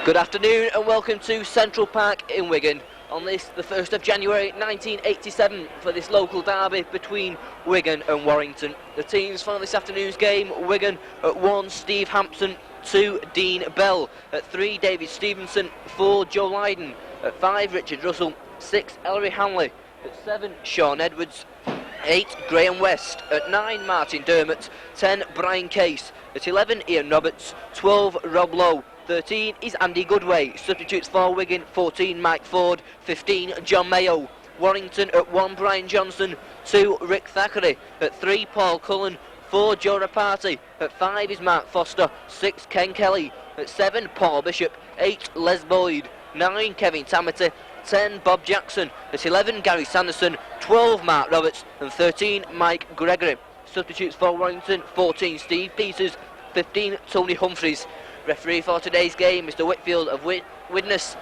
Good afternoon and welcome to Central Park in Wigan on this, the 1st of January 1987, for this local derby between Wigan and Warrington. The teams for this afternoon's game: Wigan at 1, Steve Hampson; 2, Dean Bell; at 3, David Stevenson; 4, Joe Lydon; at 5, Richard Russell; 6, Ellery Hanley; at 7, Sean Edwards; 8, Graham West; at 9, Martin Dermott; 10, Brian Case; at 11, Ian Roberts; 12, Rob Lowe; 13 is Andy Goodway. Substitutes for Wigan: 14, Mike Ford; 15, John Mayo. Warrington at 1, Brian Johnson; 2, Rick Thackeray; at 3, Paul Cullen; 4, Joe Rapati; at 5 is Mark Foster; 6, Ken Kelly; at 7, Paul Bishop; 8, Les Boyd; 9, Kevin Tamity; 10, Bob Jackson; at 11, Gary Sanderson; 12, Mark Roberts; and 13, Mike Gregory. Substitutes for Warrington: 14, Steve Peters; 15, Tony Humphreys. Referee for today's game, Mr Whitfield of Widnes.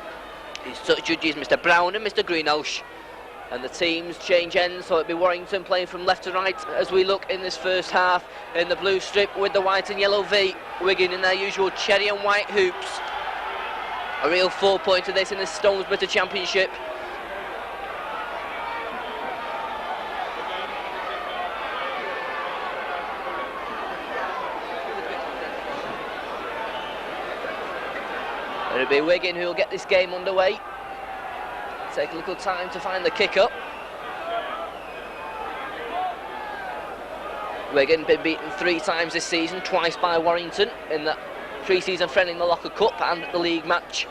His judges, Mr Brown and Mr Greenhalgh. And the teams change ends, so it'll be Warrington playing from left to right as we look in this first half in the blue strip with the white and yellow V. Wigan in their usual cherry and white hoops. A real 4-pointer this in the Stonesbitter Championship. It'll be Wigan who will get this game underway. Take a little time to find the kick-up. Wigan been beaten 3 times this season, twice by Warrington in the pre-season friendly in the Locker Cup and the league match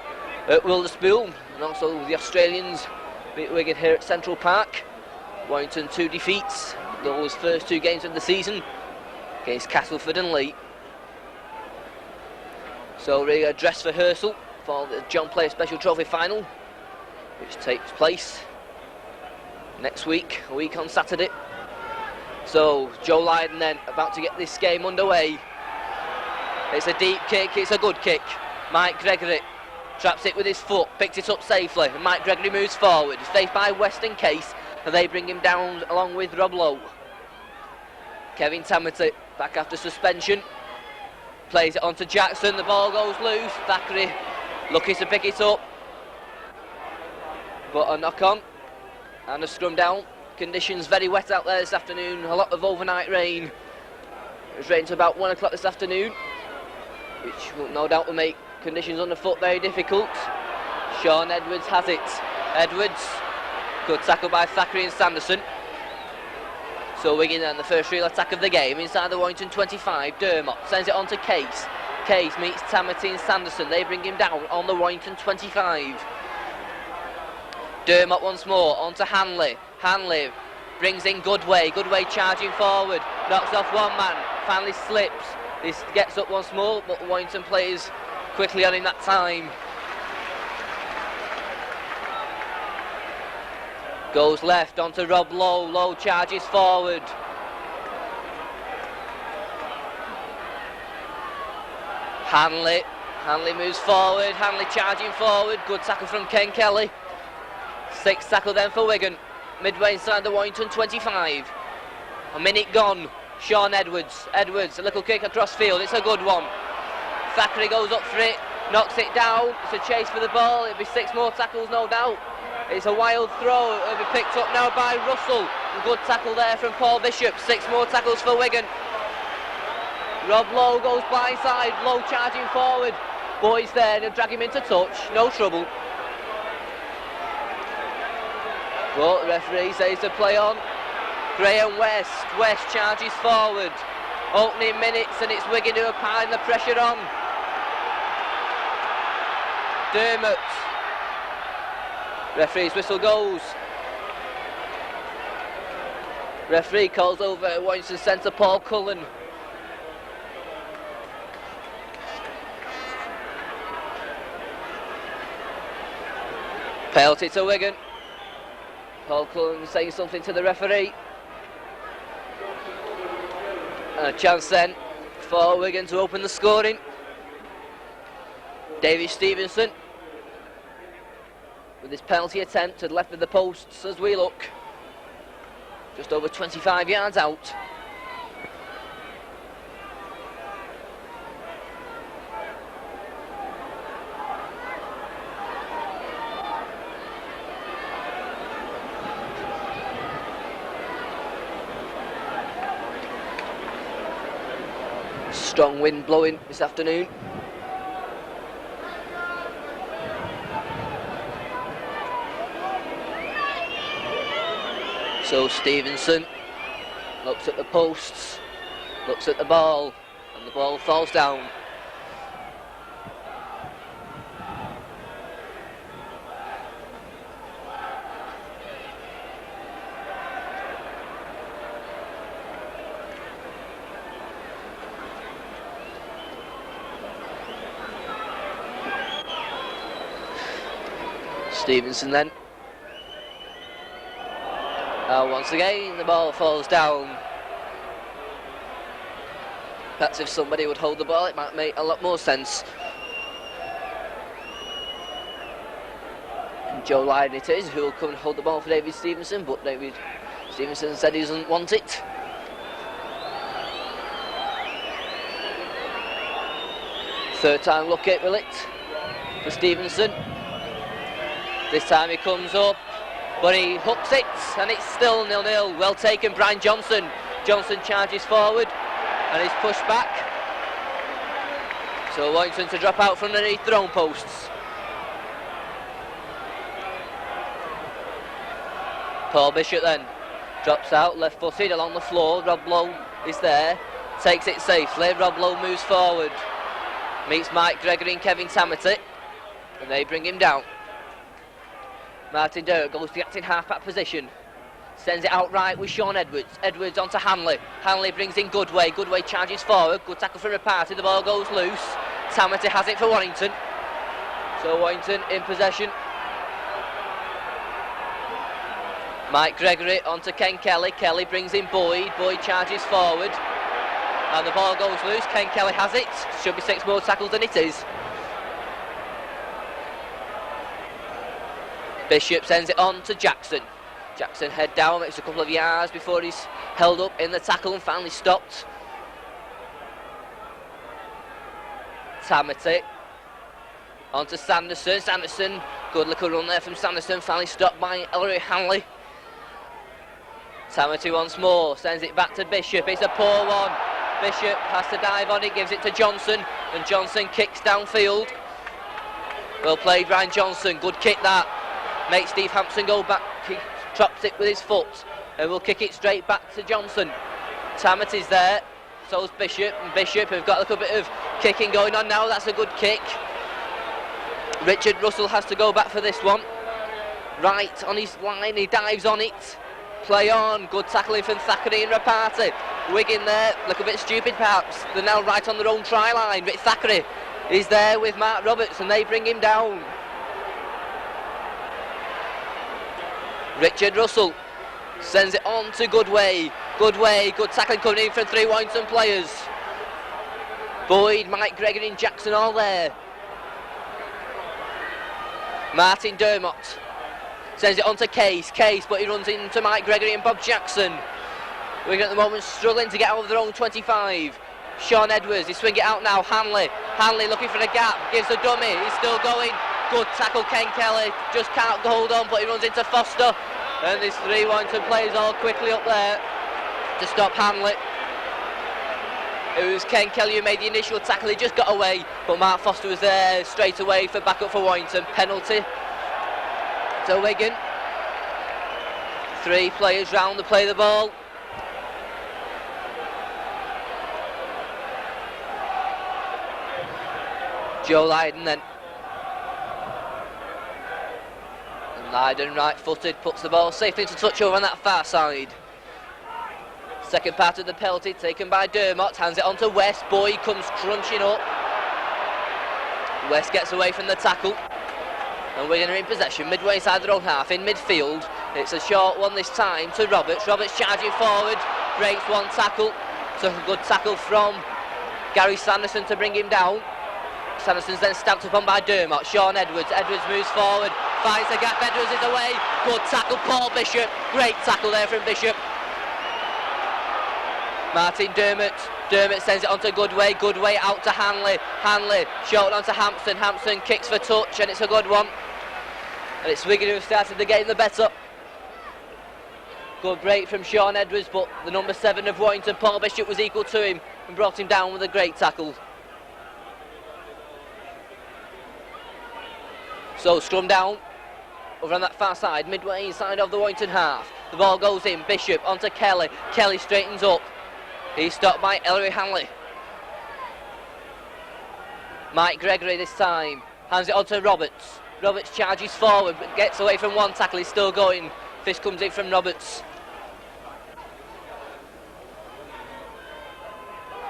at Wilderspool. And also the Australians beat Wigan here at Central Park. Warrington 2 defeats, those first 2 games of the season against Castleford and Leigh. So really a dress rehearsal for the John Player Special Trophy final, which takes place next week, a week on Saturday. So Joe Lydon then about to get this game underway. It's a deep kick, it's a good kick. Mike Gregory traps it with his foot, picks it up safely, and Mike Gregory moves forward. He's faced by Weston Case, and they bring him down along with Rob Lowe. Kevin Tamity back after suspension. Plays it on to Jackson, the ball goes loose. Thackeray lucky to pick it up, but a knock on and a scrum down. Conditions very wet out there this afternoon, a lot of overnight rain. It was raining to about 1 o'clock this afternoon, which will no doubt will make conditions underfoot very difficult. Sean Edwards has it. Edwards, good tackle by Thackeray and Sanderson. So Wigan and the first real attack of the game inside the Warrington 25. Dermott sends it on to Case. Case meets Tamity and Sanderson. They bring him down on the Warrington 25. Dermott once more on to Hanley. Hanley brings in Goodway. Goodway charging forward. Knocks off one man. Finally slips. This gets up once more, but the Warrington players quickly on in that time. Goes left onto Rob Lowe. Lowe charges forward. Hanley moves forward. Hanley charging forward. Good tackle from Ken Kelly. 6th tackle then for Wigan. Midway inside the Warrington 25. A minute gone. Sean Edwards. Edwards, a little kick across field. It's a good one. Thackeray goes up for it. Knocks it down. It's a chase for the ball. It'll be 6 more tackles, no doubt. It's a wild throw. It'll be picked up now by Russell. A good tackle there from Paul Bishop. 6 more tackles for Wigan. Rob Lowe goes blindside. Lowe charging forward. Boys there, they'll drag him into touch. No trouble. But the referee says to play on. Graham West. West charges forward. Opening minutes, and it's Wigan who are piling the pressure on. Dermott. Referee's whistle goes. Referee calls over Warrington centre Paul Cullen. Penalty to Wigan. Paul Cullen saying something to the referee. And a chance then for Wigan to open the scoring. David Stevenson with his penalty attempt to the left of the posts as we look. Just over 25 yards out. Strong wind blowing this afternoon. So Stevenson looks at the posts, looks at the ball, and the ball falls down. Stevenson then. Once again, the ball falls down. Perhaps if somebody would hold the ball, it might make a lot more sense. And Joe Lydon it is who will come and hold the ball for David Stevenson, but David Stevenson said he doesn't want it. Third time look at will it for Stevenson. This time he comes up, but he hooks it, and it's still 0-0. Well taken, Brian Johnson. Johnson charges forward, and he's pushed back. So Warrington to drop out from underneath their own posts. Paul Bishop then drops out, left-footed along the floor. Rob Lowe is there, takes it safely. Rob Lowe moves forward, meets Mike Gregory and Kevin Tamity, and they bring him down. Martin Derrick goes to the acting half-back position. Sends it out right with Sean Edwards. Edwards onto Hanley. Hanley brings in Goodway. Goodway charges forward. Good tackle from Reparty. The ball goes loose. Tamity has it for Warrington. So Warrington in possession. Mike Gregory onto Ken Kelly. Kelly brings in Boyd. Boyd charges forward. And the ball goes loose. Ken Kelly has it. Should be 6 more tackles than it is. Bishop sends it on to Jackson. Jackson head down, makes a couple of yards before he's held up in the tackle and finally stopped. Tamity on to Sanderson. Sanderson, good little run there from Sanderson, finally stopped by Ellery Hanley. Tamity once more, sends it back to Bishop. It's a poor one. Bishop has to dive on it, gives it to Johnson, and Johnson kicks downfield. Well played, Brian Johnson, good kick that. Makes Steve Hampson go back, he traps it with his foot, and will kick it straight back to Johnson. Tamity's there, so's Bishop, and Bishop have got a little bit of kicking going on now. That's a good kick. Richard Russell has to go back for this one. Right on his line, he dives on it. Play on, good tackling from Thackeray and Reparty. Wigan there, a little bit stupid perhaps. They're now right on their own try line. Rick Thackeray is there with Mark Roberts, and they bring him down. Richard Russell sends it on to Goodway. Goodway, good tackling coming in from 3 Warrington players. Boyd, Mike Gregory and Jackson all there. Martin Dermott sends it on to Case, but he runs into Mike Gregory and Bob Jackson. Wigan at the moment struggling to get out of their own 25. Sean Edwards, he swing it out now. Hanley looking for a gap, gives the dummy, he's still going. Good tackle, Ken Kelly, just can't hold on, but he runs into Foster. And there's 3 Warrington players all quickly up there to stop Hanley. It was Ken Kelly who made the initial tackle, he just got away, but Mark Foster was there straight away for backup for Warrington. Penalty to Wigan. 3 players round to play the ball. Joe Lydon then. And Lydon, right-footed, puts the ball safely into touch over on that far side. Second part of the penalty taken by Dermott, hands it on to West. Boyd comes crunching up. West gets away from the tackle. And Wigan are in possession, midway inside their own half, in midfield. It's a short one this time to Roberts. Roberts charging forward, breaks one tackle. So a good tackle from Gary Sanderson to bring him down. Sanderson's then stamped upon by Dermott. Sean Edwards. Edwards moves forward, finds the gap. Edwards is away. Good tackle, Paul Bishop. Great tackle there from Bishop. Martin Dermott. Dermott sends it on to Goodway. Goodway out to Hanley. Hanley short on to Hampson. Hampson kicks for touch, and it's a good one. And it's Wigan who started the game the better. Good break from Sean Edwards, but the number 7 of Warrington, Paul Bishop, was equal to him and brought him down with a great tackle. So scrum down over on that far side, midway inside of the Warrington half. The ball goes in, Bishop onto Kelly. Kelly straightens up. He's stopped by Ellery Hanley. Mike Gregory this time hands it on to Roberts. Roberts charges forward but gets away from one tackle. He's still going. Fist comes in from Roberts.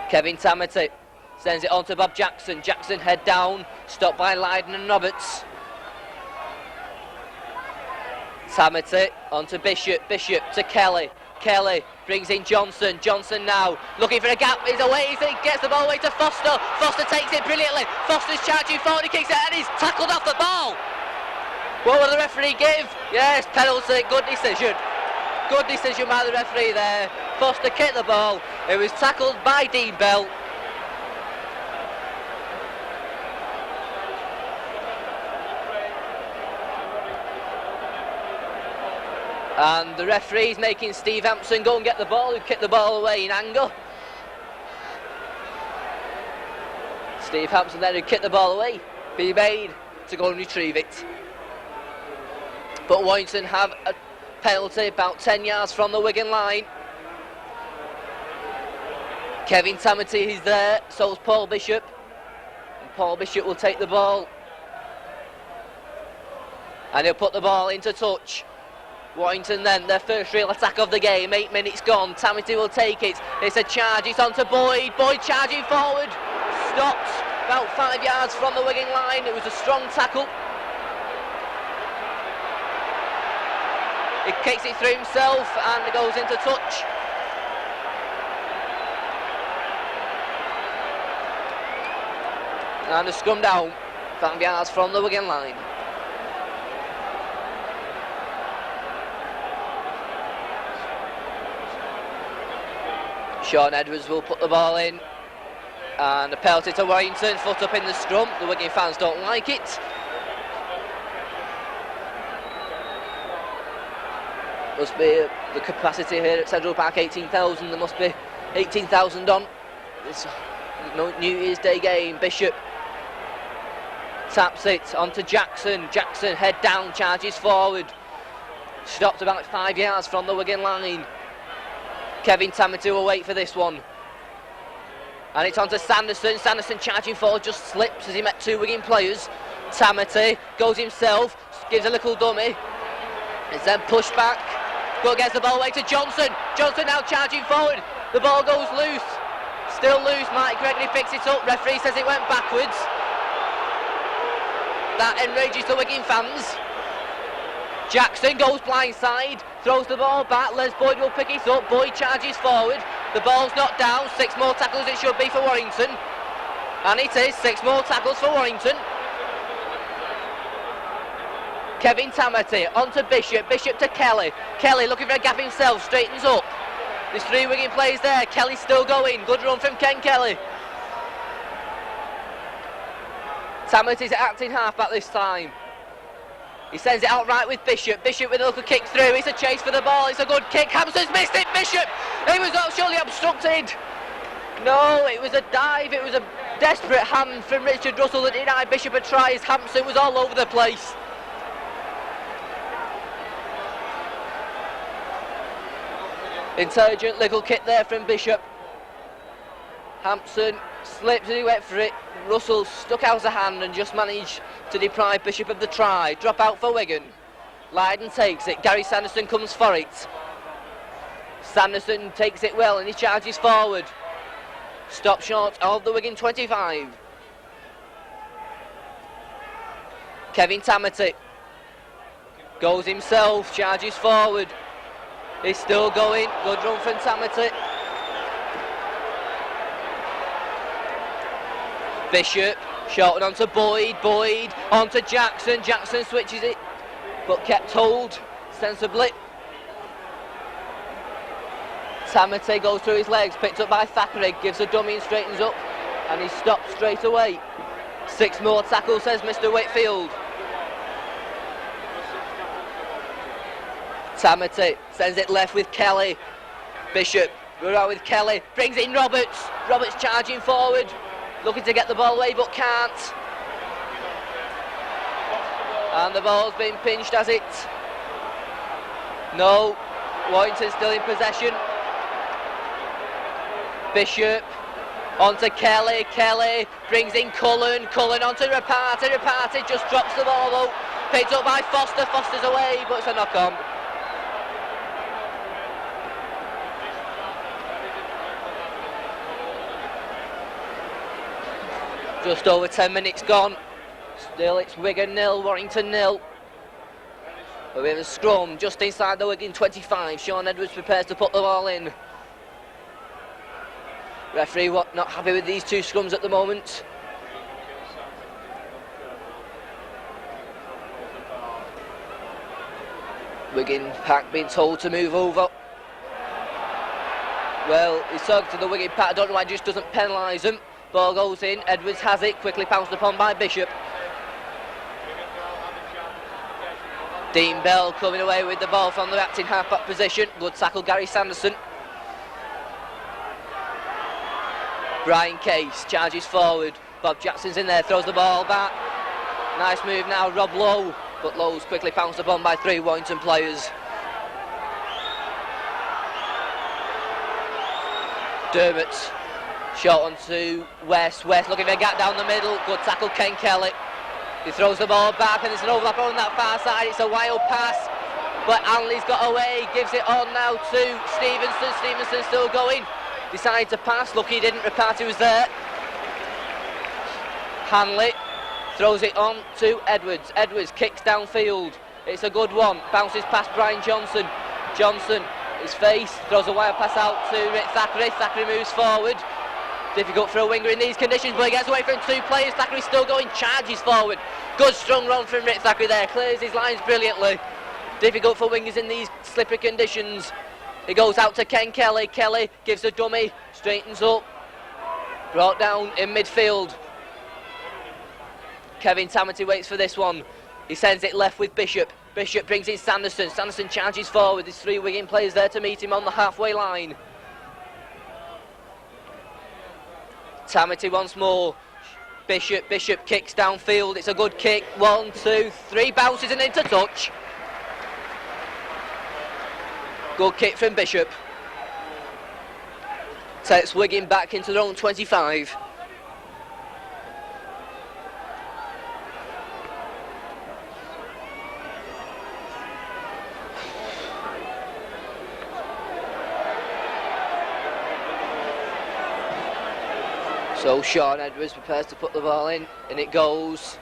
Kevin Tamati sends it on to Bob Jackson. Jackson head down, stopped by Lydon and Roberts. Tamati onto Bishop. Bishop to Kelly. Kelly brings in Johnson. Johnson now looking for a gap. He's away. He gets the ball away to Foster. Foster takes it brilliantly. Foster's charging forward. He kicks it and he's tackled off the ball. What will the referee give? Yes, penalty. Good decision. Good decision by the referee there. Foster kicked the ball. It was tackled by Dean Bell. And the referee's making Steve Hampson go and get the ball, who kicked the ball away in anger. Steve Hampson then, who kicked the ball away, be made to go and retrieve it. But Warrington have a penalty about 10 yards from the Wigan line. Kevin Tamati is there, so is Paul Bishop. And Paul Bishop will take the ball. And he'll put the ball into touch. Warrington then, their first real attack of the game, 8 minutes gone. Tamati will take it. It's a charge, it's on to Boyd. Boyd charging forward. Stopped about 5 yards from the Wigan line. It was a strong tackle. He kicks it through himself and it goes into touch. And a scrum down, 5 yards from the Wigan line. Sean Edwards will put the ball in. And a penalty to Warrington, foot up in the scrum. The Wigan fans don't like it. Must be the capacity here at Central Park, 18,000. There must be 18,000 on this New Year's Day game. Bishop taps it onto Jackson. Jackson head down, charges forward. Stopped about 5 yards from the Wigan line. Kevin Tamati will wait for this one. And it's on to Sanderson. Sanderson charging forward, just slips as he met 2 Wigan players. Tamati goes himself, gives a little dummy. It's then pushed back. Go gets the ball away to Johnson. Johnson now charging forward. The ball goes loose. Still loose. Mike Gregory picks it up. Referee says it went backwards. That enrages the Wigan fans. Jackson goes blindside, throws the ball back. Les Boyd will pick it up. Boyd charges forward. The ball's not down. 6 more tackles it should be for Warrington. And it is 6 more tackles for Warrington. Kevin Tamati onto Bishop. Bishop to Kelly. Kelly looking for a gap himself. Straightens up. There's 3 Wigan players there. Kelly's still going. Good run from Ken Kelly. Tamati's acting halfback this time. He sends it out right with Bishop. Bishop with a little kick through. It's a chase for the ball. It's a good kick. Hampson's missed it. Bishop. He was surely obstructed. No, it was a dive. It was a desperate hand from Richard Russell that denied Bishop a try as Hampson was all over the place. Intelligent little kick there from Bishop. Hampson slipped and he went for it. Russell stuck out a hand and just managed to deprive Bishop of the try. Drop out for Wigan. Lydon takes it. Gary Sanderson comes for it. Sanderson takes it well and he charges forward. Stop short of the Wigan 25. Kevin Tamati goes himself, charges forward. He's still going. Good run from Tamati. Bishop shouted onto Boyd. Boyd onto Jackson. Jackson switches it, but kept hold sensibly. Tamati goes through his legs, picked up by Thackeray, gives a dummy and straightens up, and he stops straight away. 6 more tackles, says Mr. Whitfield. Tamati sends it left with Kelly. Bishop, we're out with Kelly, brings in Roberts. Roberts charging forward, looking to get the ball away but can't. And the ball's been pinched, has it? No, Warrington still in possession. Bishop onto Kelly. Kelly brings in Cullen. Cullen onto Rapati. Rapati just drops the ball out. Picked up by Foster. Foster's away, but it's a knock on. Just over 10 minutes gone. Still it's Wigan 0, Warrington 0. But we have a scrum just inside the Wigan 25. Sean Edwards prepares to put the ball in. Referee not happy with these two scrums at the moment. Wigan pack being told to move over. Well, he's talking to the Wigan pack. I don't know why he just doesn't penalise them. Ball goes in, Edwards has it, quickly pounced upon by Bishop. Dean Bell coming away with the ball from the acting half-back position. Good tackle, Gary Sanderson. Brian Case charges forward. Bob Jackson's in there, throws the ball back. Nice move now, Rob Lowe. But Lowe's quickly pounced upon by three Warrington players. Dermott. Shot onto West. West looking for a gap down the middle. Good tackle, Ken Kelly. He throws the ball back and there's an overlap on that far side. It's a wild pass, but Anley's got away. Gives it on now to Stevenson. Stevenson still going. Decided to pass. Lucky he didn't. Rapati was there. Hanley throws it on to Edwards. Edwards kicks downfield. It's a good one. Bounces past Brian Johnson. Johnson, his face, throws a wild pass out to Rick Thackeray. Thackeray moves forward. Difficult for a winger in these conditions, but he gets away from two players. Thackeray still going, charges forward. Good strong run from Rick Thackeray there, clears his lines brilliantly. Difficult for wingers in these slippery conditions. He goes out to Ken Kelly. Kelly gives a dummy, straightens up. Brought down in midfield. Kevin Tamati waits for this one. He sends it left with Bishop. Bishop brings in Sanderson. Sanderson charges forward. There's three Wigan players there to meet him on the halfway line. Tamati once more. Bishop kicks downfield. It's a good kick. 1, 2, 3 bounces and into touch. Good kick from Bishop. Takes Wigan back into their own 25. So Sean Edwards prepares to put the ball in, and it goes.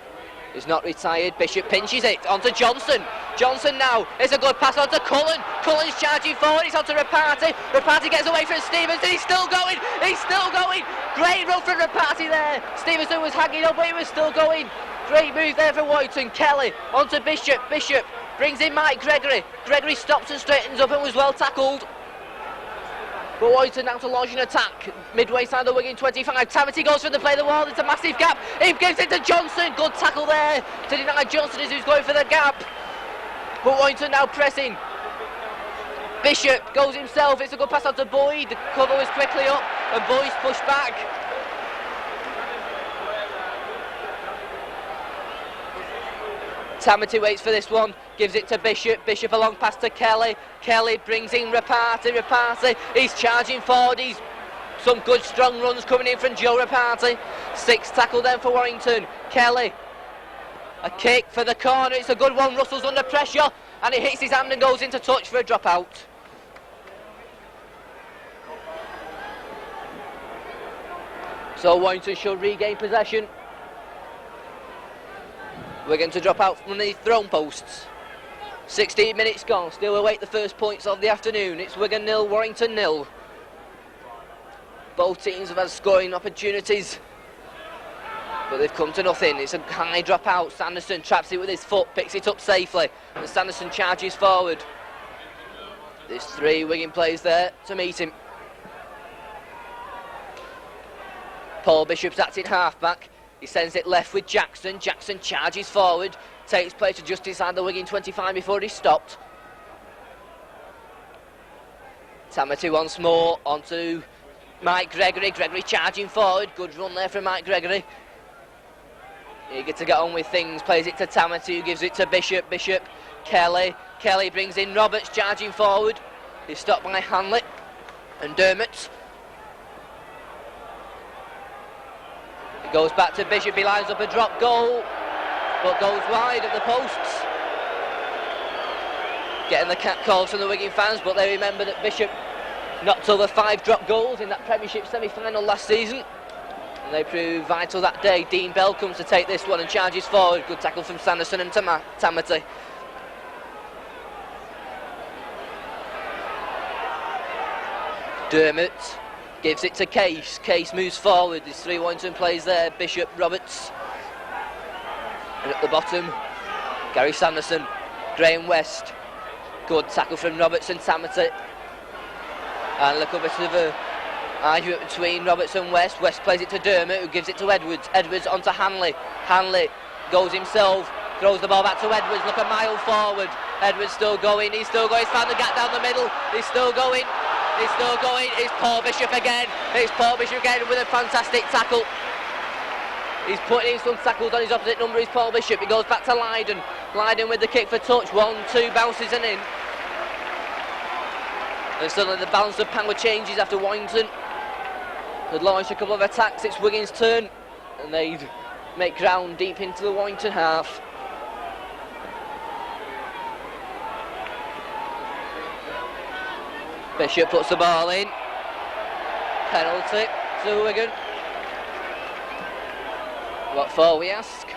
He's not retired. Bishop pinches it onto Johnson. Johnson now. It's a good pass onto Cullen. Cullen's charging forward. It's onto Rapati. Rapati gets away from Stevenson. He's still going. He's still going. Great run from Rapati there. Stevenson was hanging up, but he was still going. Great move there for Warrington. Kelly onto Bishop. Bishop brings in Mike Gregory. Gregory stops and straightens up and was well tackled. But Warrington now to launch an attack. Midway side of the Wigan 25. Tamati goes for the play of the wall. It's a massive gap. He gives it to Johnson. Good tackle there to deny Johnson as who's going for the gap. But Warrington now pressing. Bishop goes himself. It's a good pass out to Boyd. The cover was quickly up and Boyd's pushed back. Tamati waits for this one, gives it to Bishop. Bishop a long pass to Kelly. Kelly brings in Rapati. Rapati, he's charging forward. He's some good strong runs coming in from Joe Rapati. 6 tackle then for Warrington. Kelly, a kick for the corner. It's a good one. Russell's under pressure and he hits his hand and goes into touch for a dropout. So Warrington should regain possession. We're going to drop out from the thrown posts. 16 minutes gone, still await the first points of the afternoon. It's Wigan 0, Warrington 0. Both teams have had scoring opportunities, but they've come to nothing. It's a high drop out. Sanderson traps it with his foot, picks it up safely, and Sanderson charges forward. There's 3 Wigan players there to meet him. Paul Bishop's acting half-back. He sends it left with Jackson. Jackson charges forward, takes place to just inside the Wigan 25 before he's stopped. Tamati once more, onto Mike Gregory. Gregory charging forward. Good run there from Mike Gregory. Eager to get on with things. Plays it to Tamati, who gives it to Bishop. Bishop, Kelly. Kelly brings in Roberts, charging forward. He's stopped by Hanley and Dermott. It goes back to Bishop. He lines up a drop goal, but goes wide of the posts. Getting the cat calls from the Wigan fans, but they remember that Bishop knocked over 5 drop goals in that Premiership semi-final last season, and they proved vital that day. Dean Bell comes to take this one and charges forward. Good tackle from Sanderson and Tamati. Dermott gives it to Case. Case moves forward. There's 3 Warrington players there. Bishop, Roberts, and at the bottom, Gary Sanderson, Graham West. Good tackle from Roberts and Tamati. And look, a bit of a argument between Roberts and West. West plays it to Dermott, who gives it to Edwards. Edwards onto Hanley. Hanley goes himself, throws the ball back to Edwards. Look, a mile forward. Edwards still going. He's still going. He's found the gap down the middle. He's still going. He's still going. It's Paul Bishop again. It's Paul Bishop again with a fantastic tackle. He's putting in some tackles on his opposite number. Is Paul Bishop. He goes back to Lydon. Lydon with the kick for touch. 1-2 bounces and in. And suddenly the balance of power changes after Warrington had launched a couple of attacks. It's Wigan's turn, and they'd make ground deep into the Warrington half. Bishop puts the ball in. Penalty to Wigan. What for, we ask?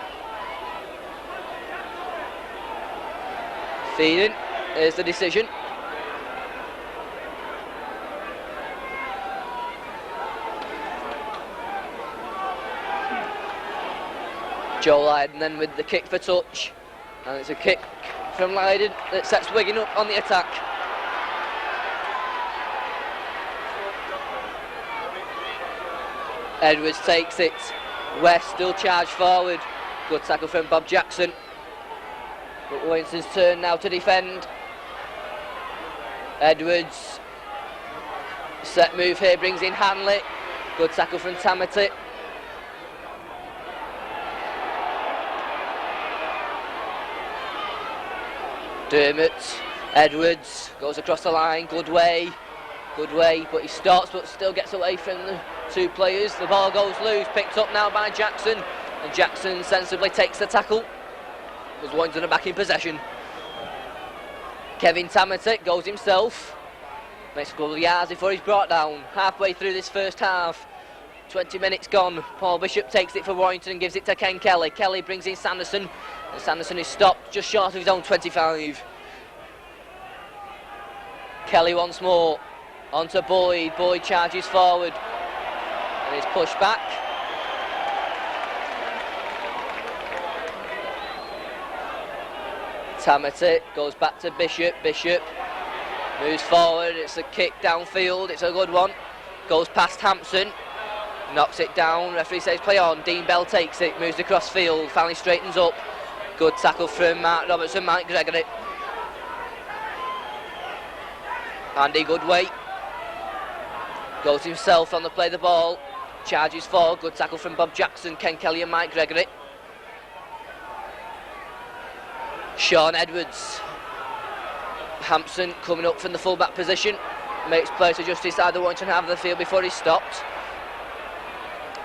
Feeding is the decision. Joe Lydon then with the kick for touch, and it's a kick from Lydon that sets Wigan up on the attack. Edwards takes it. West still charged forward. Good tackle from Bob Jackson. But Warrington's turn now to defend. Edwards, set move here, brings in Hanley. Good tackle from Tamati. Dermott, Edwards goes across the line. Good way, but he stops, but still gets away from the 2 players. The ball goes loose, picked up now by Jackson, and Jackson sensibly takes the tackle. As Warrington are back in possession. Kevin Tamati goes himself, makes a couple of yards before he's brought down. Halfway through this first half, 20 minutes gone. Paul Bishop takes it for Warrington and gives it to Ken Kelly. Kelly brings in Sanderson, and Sanderson is stopped just short of his own 25. Kelly once more, onto Boyd. Boyd charges forward and is pushed back. Tamati goes back to Bishop. Bishop moves forward. It's a kick downfield. It's a good one. Goes past Hampson. Knocks it down. Referee says play on. Dean Bell takes it. Moves across field. Finally straightens up. Good tackle from Mark Roberts and Mike Gregory. Andy Goodway goes himself on the play of the ball. Charges forward. Good tackle from Bob Jackson, Ken Kelly and Mike Gregory. Sean Edwards. Hampson coming up from the full-back position. Makes play to just inside the Warrington half of the field before he's stopped.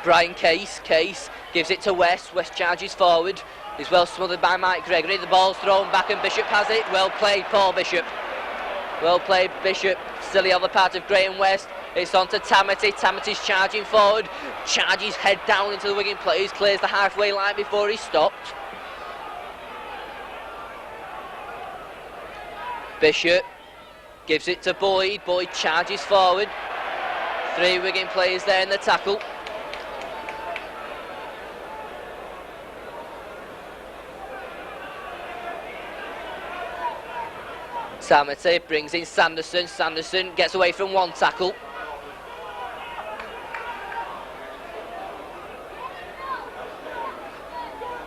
Brian Case. Case gives it to West. West charges forward. He's well smothered by Mike Gregory. The ball's thrown back and Bishop has it. Well played, Paul Bishop. Well played, Bishop. Silly on the part of Graham West. It's on to Tamati. Tamati's charging forward. Charges head down into the Wigan players. Clears the halfway line before he's stopped. Bishop gives it to Boyd. Boyd charges forward. 3 Wigan players there in the tackle. Tamati brings in Sanderson. Sanderson gets away from 1 tackle.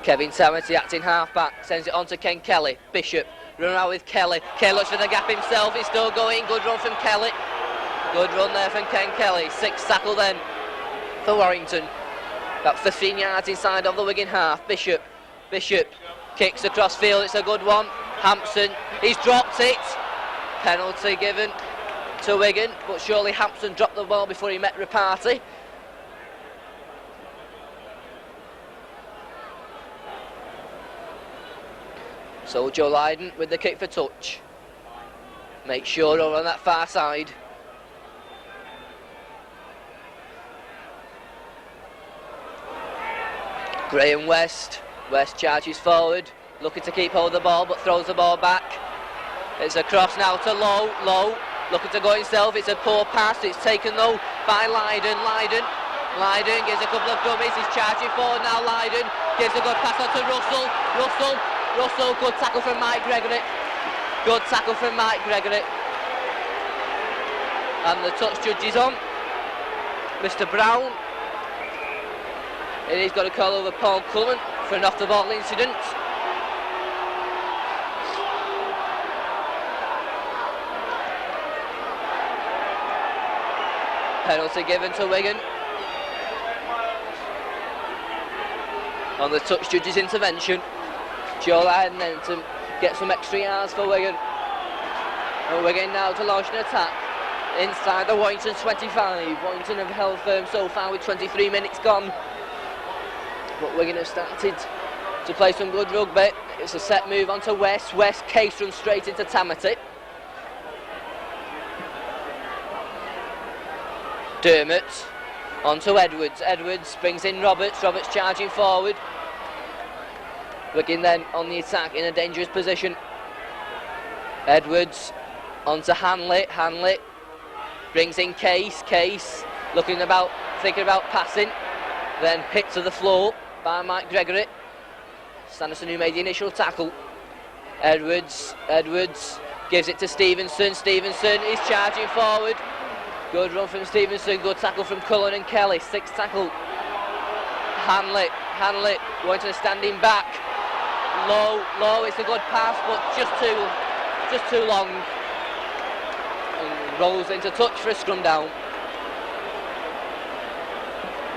Kevin Tamati acting half-back, sends it on to Ken Kelly. Bishop, run out with Kelly. Kelly looks for the gap himself, he's still going. Good run from Kelly. Good run there from Ken Kelly. 6th tackle then for Warrington. About 15 yards inside of the Wigan half. Bishop kicks across field. It's a good one. Hampson, he's dropped it. Penalty given to Wigan, but surely Hampson dropped the ball before he met Reparty. So Joe Lydon with the kick for touch. Make sure over on that far side. Graham West charges forward, looking to keep hold of the ball but throws the ball back. It's a cross now to Lowe, looking to go himself. It's a poor pass, it's taken though by Lydon. Lydon gives a couple of dummies, he's charging forward now. Lydon gives a good pass on to Russell, good tackle from Mike Gregory. And the touch judge is on, Mr. Brown. And he's got to call over Paul Cullen for an off-the-ball incident. Penalty given to Wigan on the touch judge's intervention. Joe Lydon then to get some extra yards for Wigan. And Wigan now to launch an attack inside the Warrington 25. Warrington have held firm so far with 23 minutes gone. But Wigan have started to play some good rugby. It's a set move onto West. Case runs straight into Tamati. Dermott onto Edwards. Edwards brings in Roberts charging forward. Wigan then on the attack in a dangerous position. Edwards onto Hanley. Brings in Case thinking about passing. Then hit to the floor by Mike Gregory. Sanderson who made the initial tackle. Edwards gives it to Stevenson. Stevenson is charging forward. Good run from Stevenson, good tackle from Cullen and Kelly. 6th tackle. Hanley going to the standing back. Low, it's a good pass, but just too long. And rolls into touch for a scrum down.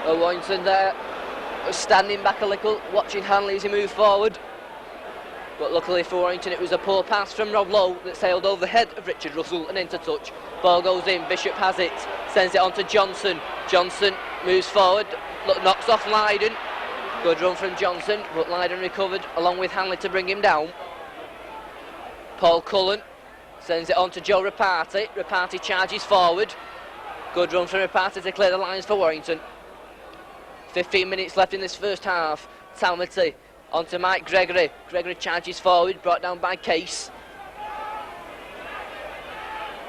Warrington there standing back a little, watching Hanley as he moved forward. But luckily for Warrington, it was a poor pass from Rob Lowe that sailed over the head of Richard Russell and into touch. Ball goes in, Bishop has it, sends it on to Johnson. Johnson moves forward, knocks off Lydon. Good run from Johnson, but Lydon recovered along with Hanley to bring him down. Paul Cullen sends it on to Joe Reparty. Reparty charges forward. Good run from Reparty to clear the lines for Warrington. 15 minutes left in this first half. Talmity onto Mike Gregory. Gregory charges forward, brought down by Case.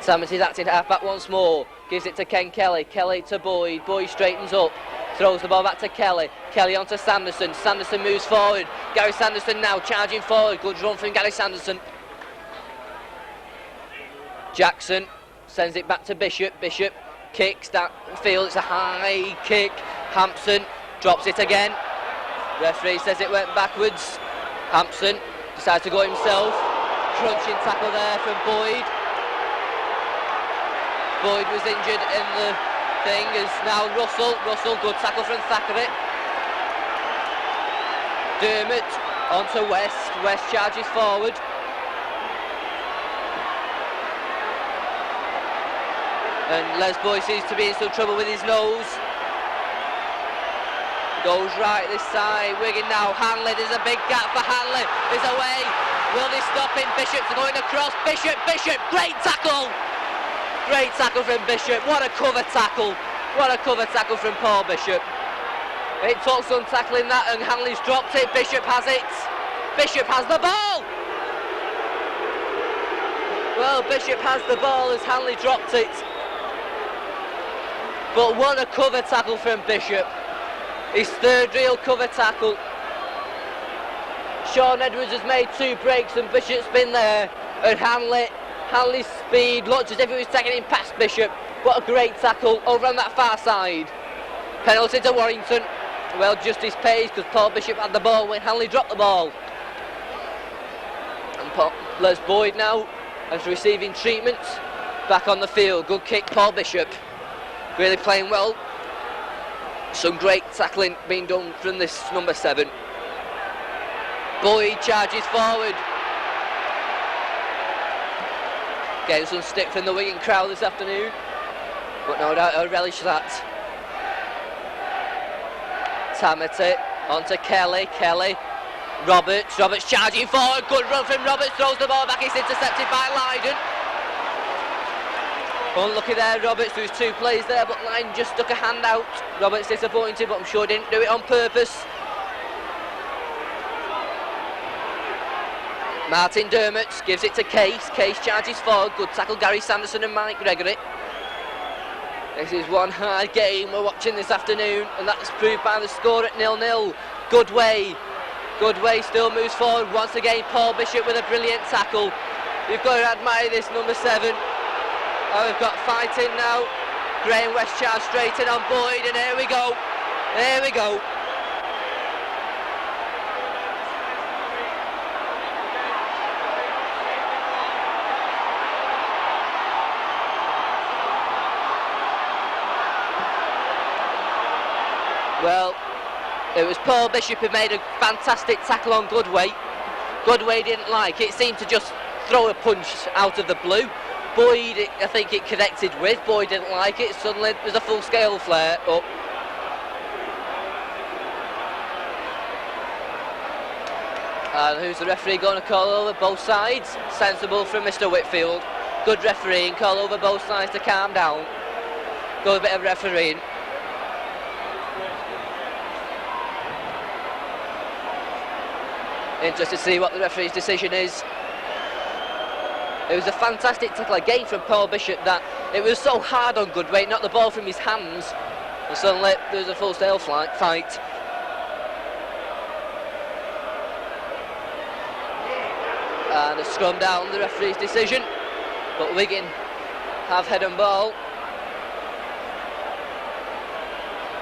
Talmity's acting half-back once more. Gives it to Ken Kelly. Kelly to Boyd. Boyd straightens up. Throws the ball back to Kelly. Kelly onto Sanderson. Sanderson moves forward. Gary Sanderson now charging forward. Good run from Gary Sanderson. Jackson sends it back to Bishop. Bishop kicks that field. It's a high kick. Hampson drops it again. Referee says it went backwards. Hampson decides to go himself. Crunching tackle there from Boyd. Boyd was injured in the thing. Is now Russell, good tackle from Thackeray. Dermott onto West charges forward. And Les Boyd seems to be in some trouble with his nose. Goes right this side. Wigan now. Hanley. There's a big gap for Hanley. He's away. Will they stop him? Bishop's going across. Bishop. Great tackle. Great tackle from Bishop. What a cover tackle. What a cover tackle from Paul Bishop. It took some tackling that, and Hanley's dropped it. Bishop has it. Bishop has the ball. Well, Bishop has the ball as Hanley dropped it. But what a cover tackle from Bishop. His third real cover tackle. Sean Edwards has made 2 breaks and Bishop's been there. And Hanley's speed looked as if he was taking him past Bishop. What a great tackle over on that far side. Penalty to Warrington. Well, justice pays because Paul Bishop had the ball when Hanley dropped the ball. And Les Boyd now is receiving treatment back on the field. Good kick, Paul Bishop. Really playing well. Some great tackling being done from this number 7. Boyd charges forward. Getting some stick from the Wigan crowd this afternoon, but no doubt I'll relish that. Tamati onto Kelly. Roberts charging forward. Good run from Roberts. Throws the ball back. It's intercepted by Lydon. Unlucky there, Roberts. There was 2 plays there, but Lydon just stuck a hand out. Roberts disappointed, but I'm sure he didn't do it on purpose. Martin Dermott gives it to Case. Case charges forward. Good tackle, Gary Sanderson and Mike Gregory. This is one hard game we're watching this afternoon, and that's proved by the score at 0-0. Goodway still moves forward once again. Paul Bishop with a brilliant tackle. You've got to admire this number 7. Oh, we've got fighting now. Graham West charge straight in on Boyd, and here we go. Well, it was Paul Bishop who made a fantastic tackle on Goodway. Goodway didn't like it, seemed to just throw a punch out of the blue. Boyd, I think it connected with. Boyd didn't like it, suddenly there's a full-scale flare up. And who's the referee going to call over? Both sides. Sensible from Mr. Whitfield. Good refereeing, call over both sides to calm down. Good bit of refereeing. Interested to see what the referee's decision is. It was a fantastic tackle again from Paul Bishop that it was so hard on Goodway, knocked the ball from his hands, and suddenly there was a full-scale fight. And a scrum down, the referee's decision, but Wigan have head and ball.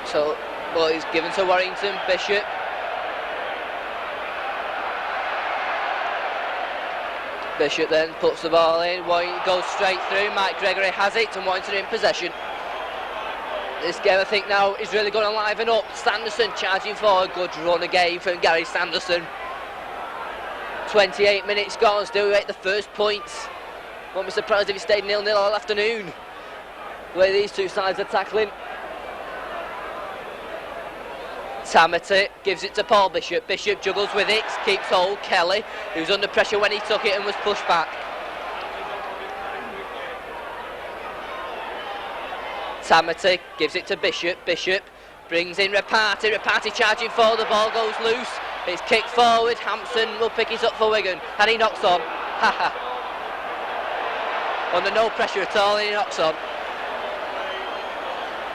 So, ball is given to Warrington. Bishop. Bishop then puts the ball in. Warrington goes straight through. Mike Gregory has it, and Warrington in possession. This game, I think, now is really going to liven up. Sanderson charging forward. Good run again from Gary Sanderson. 28 minutes gone. Still we make the first points. Won't be surprised if it stayed 0-0 all afternoon. The way these two sides are tackling. Tamati gives it to Paul Bishop. Bishop juggles with it, keeps hold. Kelly, who's under pressure when he took it and was pushed back. Tamati gives it to Bishop. Bishop brings in Rapati. Rapati charging forward. The ball goes loose. It's kicked forward. Hampson will pick it up for Wigan, and he knocks on. Under no pressure at all, and he knocks on.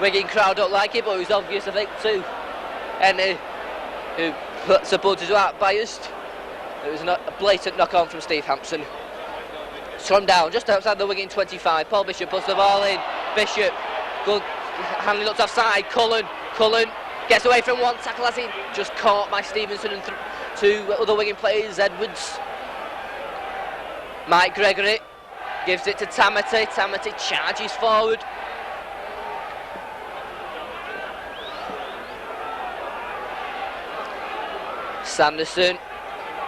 Wigan crowd don't like it, but it was obvious, I think, too. And who supporters who aren't biased. It was a blatant knock-on from Steve Hampson. Scrum down just outside the Wigan 25. Paul Bishop puts the ball in. Bishop, good handling, looks offside. Cullen gets away from one tackle as he just caught by Stevenson and two other Wigan players. Edwards. Mike Gregory gives it to Tamati. Tamati charges forward. Sanderson,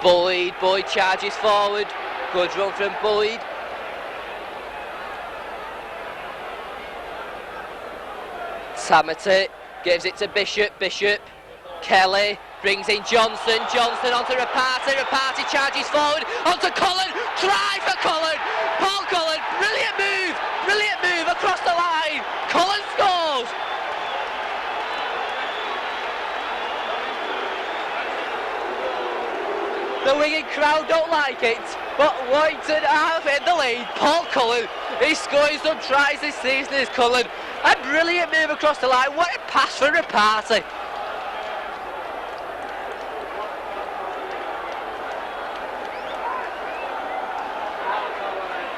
Boyd charges forward. Good run from Boyd. Tamati gives it to Bishop. Kelly brings in Johnson onto Rapati charges forward onto Cullen. Try for Cullen. Paul Cullen, brilliant move across the line. Cullen scores. The Wigan crowd don't like it, but Warrington have in the lead. Paul Cullen, he's scoring some tries this season, is Cullen. A brilliant move across the line. What a pass for Rapati.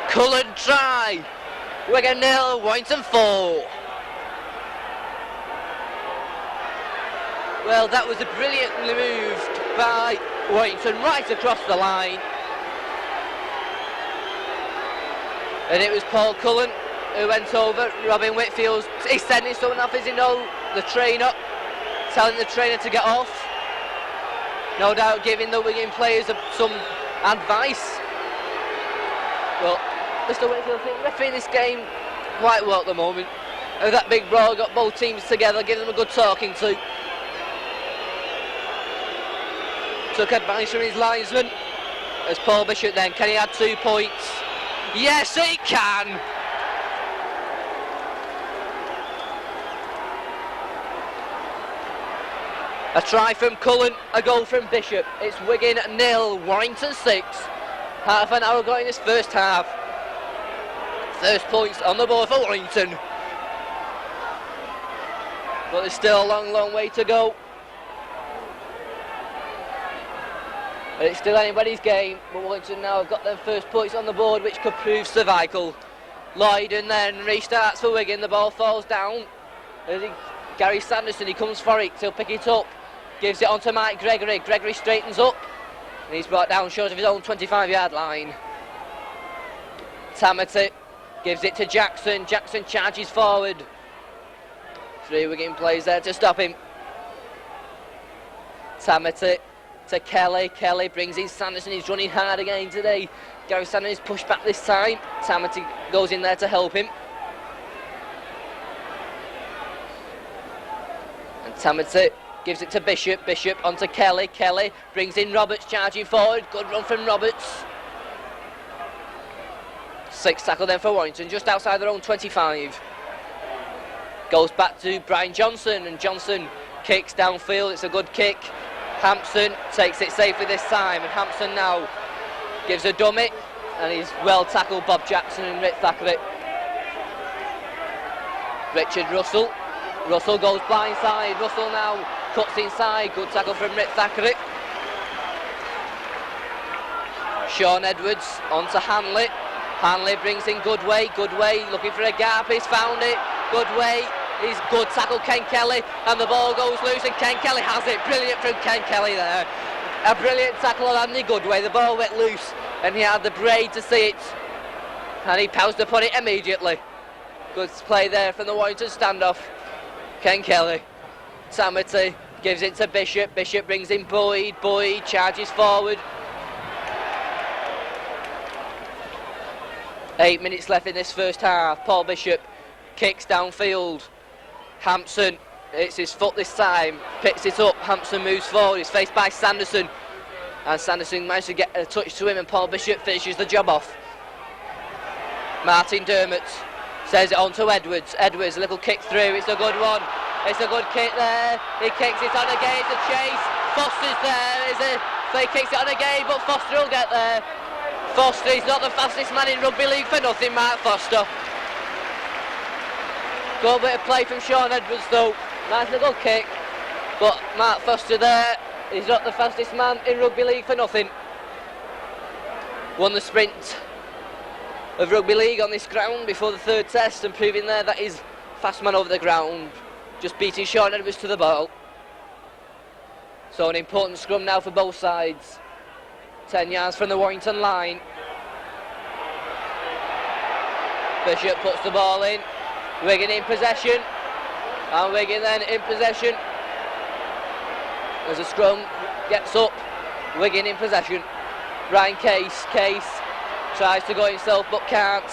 Cullen try. Wigan 0, Warrington 4. Well, that was a brilliantly moved by Warrington right across the line. And it was Paul Cullen who went over. Robin Whitfield, he's sending someone off, as you know, the trainer, telling the trainer to get off. No doubt giving the Wigan players some advice. Well, Mr. Whitfield, I think refereeing this game quite well at the moment. And that big brawl got both teams together, giving them a good talking to. Took advice from his linesman. As Paul Bishop then, can he add 2 points? Yes, he can! A try from Cullen, a goal from Bishop. It's Wigan 0, Warrington 6. Half an hour going in this first half. First points on the board for Warrington. But there's still a long, long way to go. It's still anybody's game, but Warrington now have got their first points on the board, which could prove cervical. Lloyd and then restarts for Wigan. The ball falls down. Gary Sanderson, he comes for it. He'll pick it up. Gives it on to Mike Gregory. Gregory straightens up. And he's brought down short of his own 25-yard line. Tamati gives it to Jackson. Jackson charges forward. 3 Wigan players there to stop him. Tamati to Kelly. Kelly brings in Sanderson. He's running hard again today. Gary Sanderson is pushed back this time. Tamati goes in there to help him. And Tamati gives it to Bishop. Bishop onto Kelly. Kelly brings in Roberts charging forward. Good run from Roberts. 6 tackle then for Warrington, just outside their own 25. Goes back to Brian Johnson, and Johnson kicks downfield. It's a good kick. Hampson takes it safely this time, and Hampson now gives a dummy, and he's well tackled Bob Jackson and Rick Thackeray. Richard Russell. Russell goes blindside. Russell now cuts inside. Good tackle from Rick Thackeray. Sean Edwards onto Hanley. Hanley brings in Goodway. Goodway looking for a gap. He's found it. Goodway. He's good tackle Ken Kelly, and the ball goes loose, and Ken Kelly has it. Brilliant from Ken Kelly there. A brilliant tackle on Andy Goodway. The ball went loose, and he had the brain to see it, and he pounced upon it immediately. Good play there from the Warrington standoff. Ken Kelly. Tamati gives it to Bishop. Bishop brings in Boyd. Boyd charges forward. 8 minutes left in this first half. Paul Bishop kicks downfield. Hampson, it's his foot this time, picks it up. Hampson moves forward. He's faced by Sanderson, and Sanderson managed to get a touch to him, and Paul Bishop finishes the job off. Martin Dermott sends it on to Edwards. Edwards, a little kick through. It's a good one. It's a good kick there. He kicks it on again. It's a chase. Foster's there. So he kicks it on again, but Foster will get there. Foster, he's not the fastest man in rugby league for nothing, Mark Foster. Good bit of play from Sean Edwards though. Nice little kick. But Mark Foster there, he's not the fastest man in rugby league for nothing. Won the sprint of rugby league on this ground before the third test, and proving there that he's fast man over the ground. Just beating Sean Edwards to the ball. So an important scrum now for both sides. 10 yards from the Warrington line. Bishop puts the ball in. Wigan in possession, and Wigan then in possession. As a scrum gets up, Wigan in possession. Ryan Case tries to go himself but can't.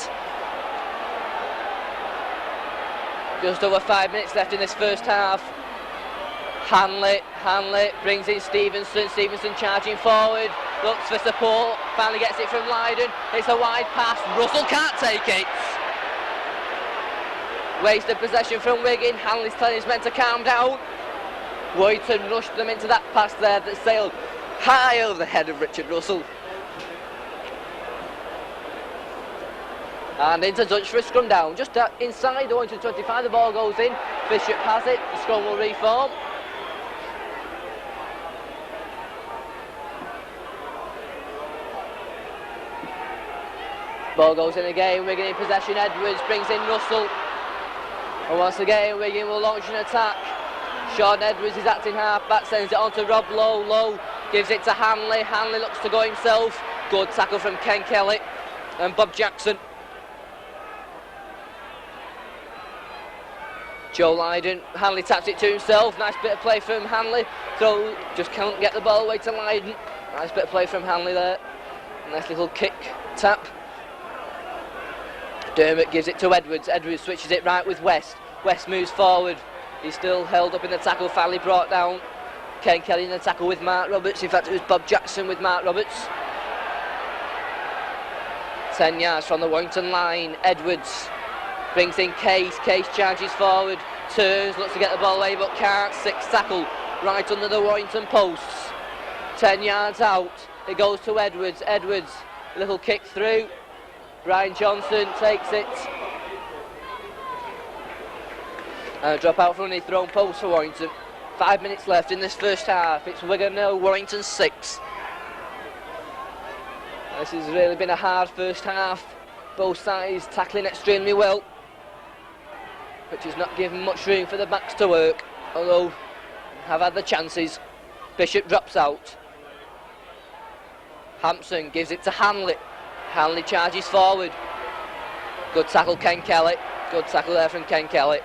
Just over 5 minutes left in this first half. Hanley brings in Stevenson. Stevenson charging forward, looks for support, finally gets it from Lydon. It's a wide pass. Russell can't take it. Wasted possession from Wigan. Hanley's telling his men to calm down. Warrington rushed them into that pass there that sailed high over the head of Richard Russell. And into touch for a scrum down. Just inside the Warrington 25, the ball goes in. Bishop has it. The scrum will reform. Ball goes in again. Wigan in possession. Edwards brings in Russell. And once again, Wigan will launch an attack. Sean Edwards is acting half-back, sends it on to Rob Lowe. Lowe gives it to Hanley. Hanley looks to go himself. Good tackle from Ken Kelly and Bob Jackson. Joe Lydon, Hanley taps it to himself, nice bit of play from Hanley, throw, just can't get the ball away to Lydon, nice bit of play from Hanley there, nice little kick, tap. Dermott gives it to Edwards, Edwards switches it right with West, West moves forward, he's still held up in the tackle, finally brought down. Ken Kelly in the tackle with Mark Roberts, in fact it was Bob Jackson with Mark Roberts. 10 yards from the Warrington line, Edwards brings in Case, Case charges forward, turns, looks to get the ball away but can't, 6 tackle, right under the Warrington posts. 10 yards out, it goes to Edwards, Edwards, a little kick through, Ryan Johnson takes it. And a drop out from the thrown post for Warrington. 5 minutes left in this first half, it's Wigan 0, Warrington 6. This has really been a hard first half, both sides tackling extremely well, which has not given much room for the backs to work, although have had the chances. Bishop drops out. Hampson gives it to Hanley. Hanley charges forward. Good tackle Ken Kelly. Good tackle there from Ken Kelly.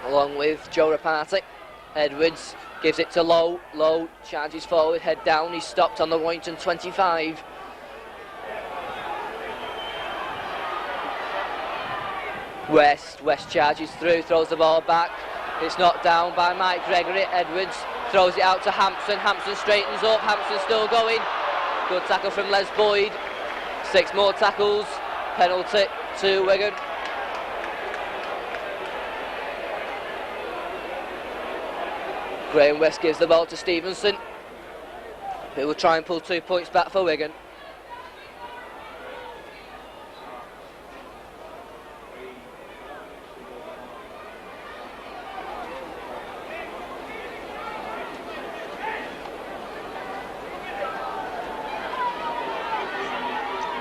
Along with Joe Rapati. Edwards gives it to Lowe. Lowe charges forward, head down. He's stopped on the Warrington 25. West charges through, throws the ball back. It's knocked down by Mike Gregory. Edwards throws it out to Hampson. Hampson straightens up. Hampson still going. Good tackle from Les Boyd. 6 more tackles. Penalty to Wigan. Graham West gives the ball to Stevenson, who will try and pull 2 points back for Wigan.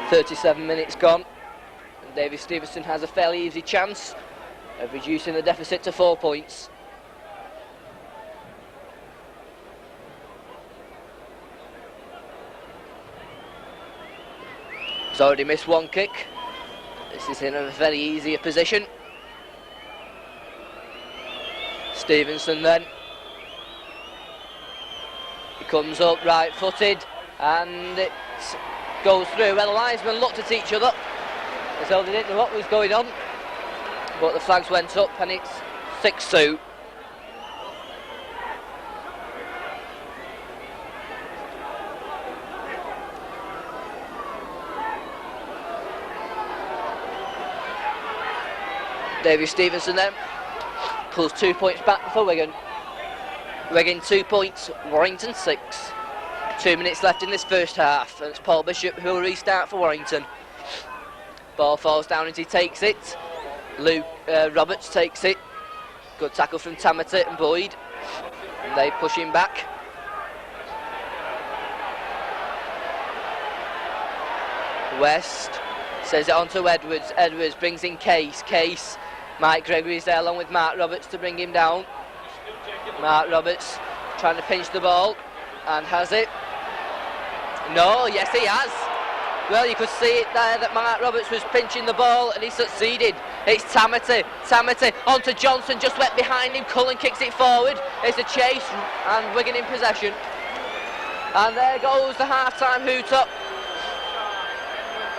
.37 minutes gone, and David Stevenson has a fairly easy chance of reducing the deficit to 4 points. He's already missed 1 kick. This is in a very easier position. Stevenson then. He comes up right-footed and it goes through. Well, the linesmen looked at each other as though they didn't know what was going on, but the flags went up and it's 6-2. David Stevenson then pulls 2 points back for Wigan. Wigan 2 points, Warrington 6. 2 minutes left in this first half, and it's Paul Bishop who will restart for Warrington. Ball falls down as he takes it. Luke Roberts takes it. Good tackle from Tamati and Boyd, and they push him back. West sends it on to Edwards. Edwards brings in Case. Case. Mike Gregory's there along with Mark Roberts to bring him down. Mark Roberts trying to pinch the ball, and has it. No, yes he has. Well, you could see it there that Mark Roberts was pinching the ball and he succeeded. It's Tamati. Tamati onto Johnson, just went behind him. Cullen kicks it forward. It's a chase and Wigan in possession. And there goes the half-time hoot-up.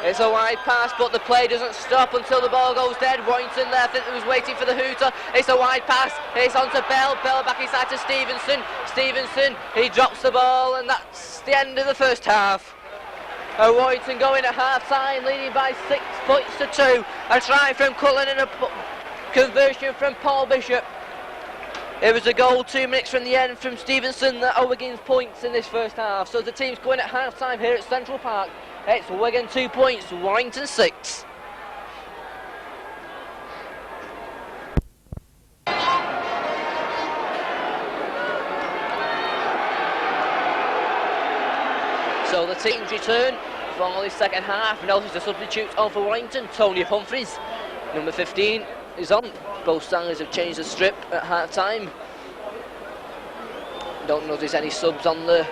It's a wide pass, but the play doesn't stop until the ball goes dead. Warrington there, I think, was waiting for the hooter. It's a wide pass. It's on to Bell. Bell back inside to Stevenson. Stevenson, he drops the ball, and that's the end of the first half. Warrington going at half-time, leading by 6 points to 2. A try from Cullen and a conversion from Paul Bishop. It was a goal 2 minutes from the end from Stevenson that are Wigan's points in this first half. So the team's going at half-time here at Central Park. It's Wigan 2 points, Warrington 6. So the teams return for the second half. Notice the substitutes on for Warrington. Tony Humphreys, number 15, is on. Both sides have changed the strip at half-time. Don't notice any subs on the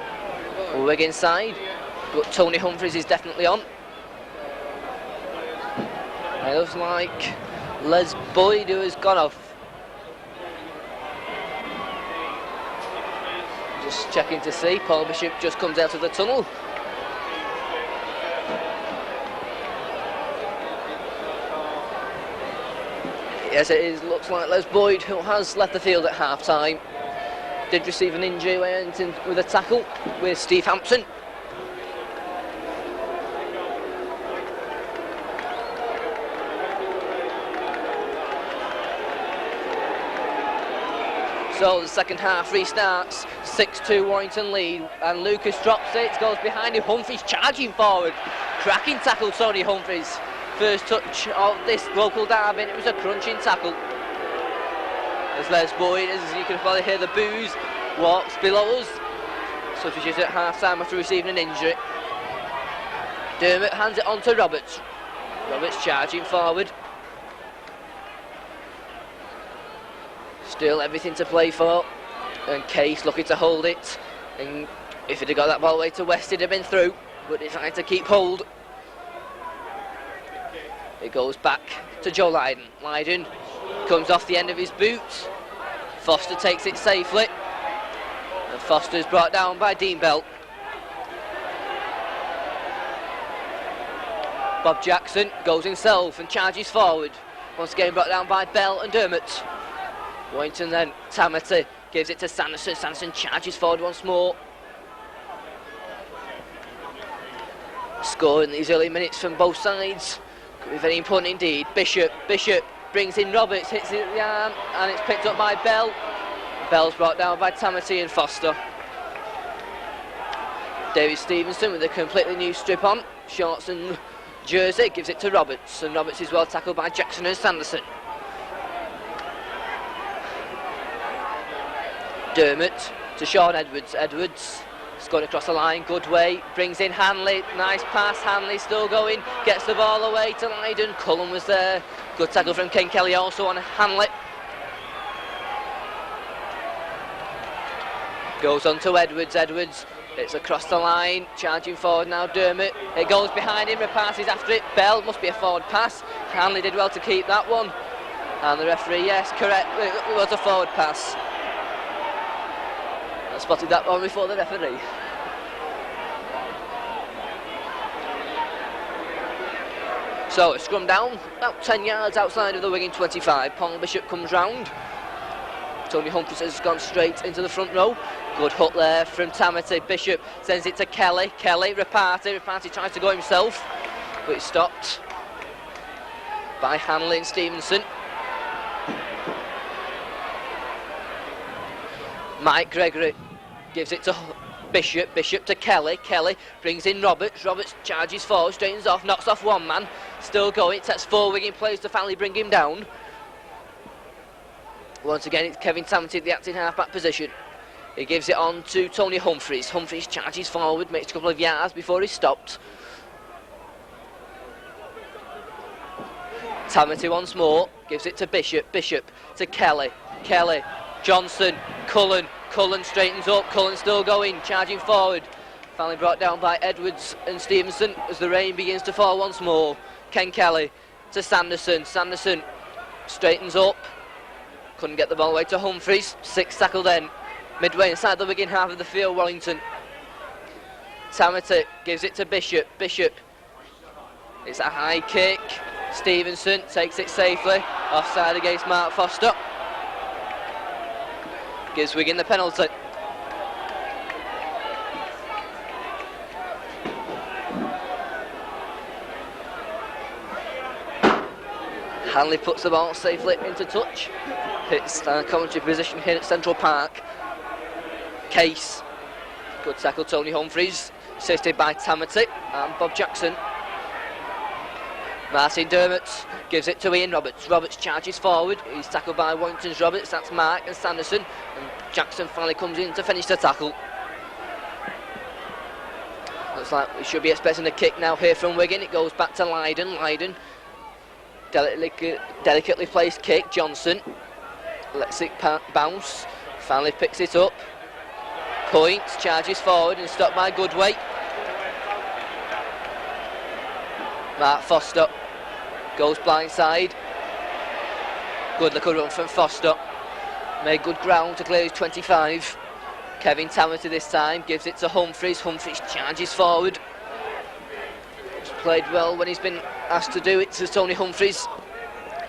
Wigan side, but Tony Humphreys is definitely on. It looks like Les Boyd, who has gone off. Just checking to see, Paul Bishop just comes out of the tunnel. Yes, it is. Looks like Les Boyd, who has left the field at half-time, did receive an injury went in with a tackle with Steve Hampson. So the second half restarts, 6-2 Warrington lead, and Lucas drops it, goes behind him, Humphries charging forward, cracking tackle Tony Humphries. First touch of this local derby, and it was a crunching tackle. As Les Boyd, as you can probably hear the boos, walks below us, substitutes at half time after receiving an injury. Dermot hands it on to Roberts. Roberts charging forward. Still everything to play for, and Case looking to hold it, and if he'd have got that ball away to West, he'd have been through, but decided to keep hold. It goes back to Joe Lydon. Lydon comes off the end of his boot. Foster takes it safely, and Foster's brought down by Dean Bell. Bob Jackson goes himself and charges forward. Once again brought down by Bell and Dermot. Warrington then, Tamati gives it to Sanderson. Sanderson charges forward once more. Score in these early minutes from both sides could be very important indeed. Bishop brings in Roberts, hits it at the arm, and it's picked up by Bell. Bell's brought down by Tamati and Foster. David Stevenson with a completely new strip on, shorts and jersey, gives it to Roberts, and Roberts is well tackled by Jackson and Sanderson. Dermot to Sean Edwards. Edwards scored across the line, good way, brings in Hanley, nice pass, Hanley still going, gets the ball away to Lydon. Cullen was there, good tackle from Ken Kelly also on Hanley. Goes on to Edwards. Edwards, it's across the line, charging forward now Dermot. It goes behind him, repasses after it. Bell, must be a forward pass. Hanley did well to keep that one. And the referee, yes, correct, it was a forward pass. I spotted that one before the referee. So a scrum down, about 10 yards outside of the Wigan 25. Paul Bishop comes round. Tony Humphries has gone straight into the front row. Good hook there from Tamati. Bishop sends it to Kelly. Kelly, Rapati tries to go himself, but it's stopped by Hanley and Stevenson. Mike Gregory gives it to Bishop. Bishop to Kelly. Kelly brings in Roberts. Roberts charges forward, straightens off, knocks off one man. Still going, it takes 4 Wigan players to finally bring him down. Once again, it's Kevin Tamati at the acting half-back position. He gives it on to Tony Humphries. Humphries charges forward, makes a couple of yards before he's stopped. Tamati once more, gives it to Bishop. Bishop to Kelly. Kelly, Johnson, Cullen. Cullen straightens up, Cullen still going, charging forward. Finally brought down by Edwards and Stevenson as the rain begins to fall once more. Ken Kelly to Sanderson. Sanderson straightens up. Couldn't get the ball away to Humphries. 6 tackle then. Midway inside the Wigan half of the field, Warrington. Tamati gives it to Bishop. Bishop. It's a high kick. Stevenson takes it safely. Offside against Mark Foster. Gives Wigan the penalty. Hanley puts the ball safely into touch. Hits commentary position here at Central Park. Case. Good tackle, Tony Humphries. Assisted by Tamati and Bob Jackson. Martin Dermot gives it to Ian Roberts. Roberts charges forward. He's tackled by Warrington's Roberts. That's Mark and Sanderson. And Jackson finally comes in to finish the tackle. Looks like we should be expecting a kick now here from Wigan. It goes back to Lydon. Lydon. Delicately placed kick. Johnson lets it bounce. Finally picks it up. Points. Charges forward and stopped by Goodway. Mark Foster goes blindside. Good little run from Foster. Made good ground to clear his 25. Kevin Tamati this time gives it to Humphries. Humphries charges forward. He's played well when he's been asked to do it to Tony Humphries.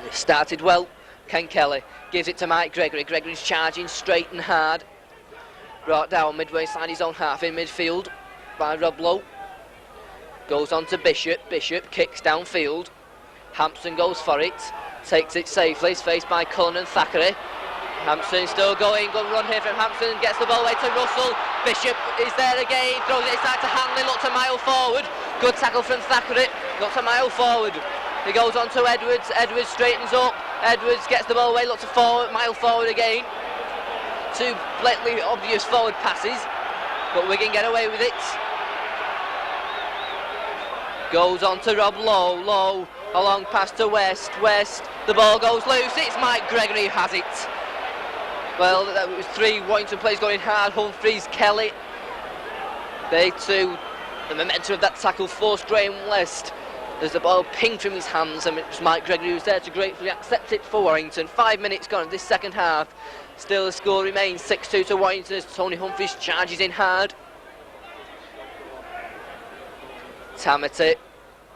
He started well. Ken Kelly gives it to Mike Gregory. Gregory's charging straight and hard. Brought down midway side his own half in midfield by Rob Lowe. Goes on to Bishop. Bishop kicks downfield. Hampson goes for it. Takes it safely. It's faced by Cullen and Thackeray. Hampson still going. Good run here from Hampson. Gets the ball away to Russell. Bishop is there again. Throws it inside to Hanley. Looks a mile forward. Good tackle from Thackeray. Looks a mile forward. He goes on to Edwards. Edwards straightens up. Edwards gets the ball away. Looks a forward. Mile forward again. Two blatantly obvious forward passes. But Wigan get away with it. Goes on to Rob Lowe. Lowe. A long pass to West. West. The ball goes loose. It's Mike Gregory who has it. Well, that was three Warrington players going hard. Humphries, Kelly. They too, the momentum of that tackle forced Graham West as the ball pinged from his hands, and it was Mike Gregory who was there to gratefully accept it for Warrington. 5 minutes gone in this second half. Still the score remains 6-2 to Warrington as Tony Humphries charges in hard. Tamati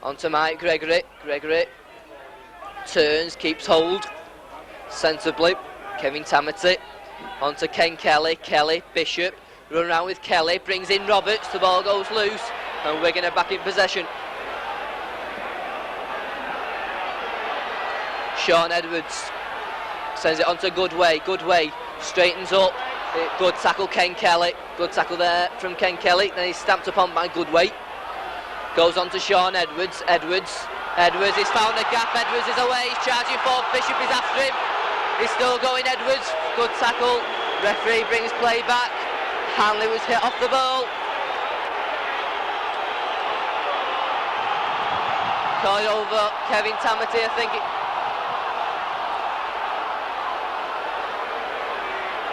onto Mike Gregory. Gregory turns, keeps hold sensibly. Kevin Tamati onto Ken Kelly. Kelly, Bishop, run around with Kelly, brings in Roberts, the ball goes loose, and Wigan are back in possession. Sean Edwards sends it onto Goodway. Goodway straightens up. Good tackle, Ken Kelly. Good tackle there from Ken Kelly. Then he's stamped upon by Goodway. Goes on to Sean Edwards. Edwards has found a gap. Edwards is away. He's charging forward. Bishop is after him. He's still going, Edwards. Good tackle. Referee brings play back. Hanley was hit off the ball. Called over Kevin Tamati, I think.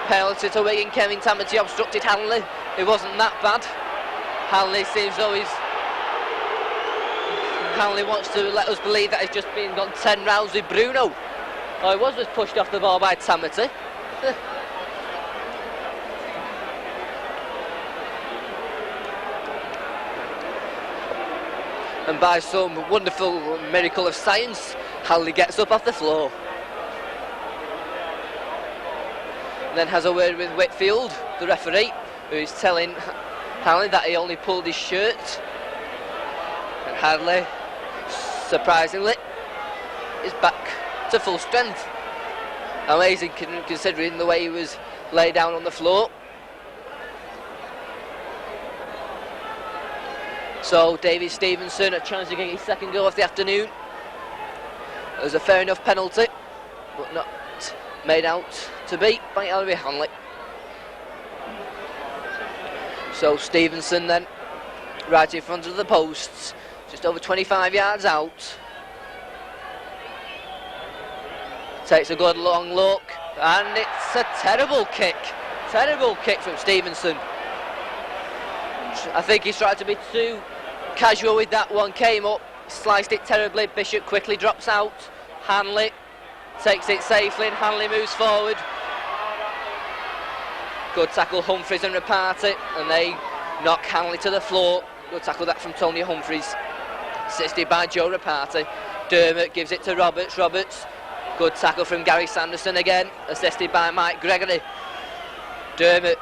Penalty to Wigan. Kevin Tamati obstructed Hanley. It wasn't that bad. Hanley seems though Hanley wants to let us believe that he's just been gone 10 rounds with Bruno. Oh, he was pushed off the ball by Tamati. And by some wonderful miracle of science, Hanley gets up off the floor. And then has a word with Whitfield, the referee, who is telling Hanley that he only pulled his shirt. And Hanley, surprisingly, is back to full strength. Amazing considering the way he was laid down on the floor. So David Stevenson a chance to get his second goal of the afternoon. It was a fair enough penalty, but not made out to be by Ellery Hanley. So Stevenson then right in front of the posts, just over 25 yards out. Takes a good long look, and it's a terrible kick from Stevenson. I think he's tried to be too casual with that one. Came up, sliced it terribly. Bishop quickly drops out. Hanley takes it safely, and Hanley moves forward. Good tackle, Humphries and Rapati, and they knock Hanley to the floor. Good tackle that from Tony Humphries, assisted by Joe Rapati. Dermott gives it to Roberts. Roberts. Good tackle from Gary Sanderson again, assisted by Mike Gregory. Dermott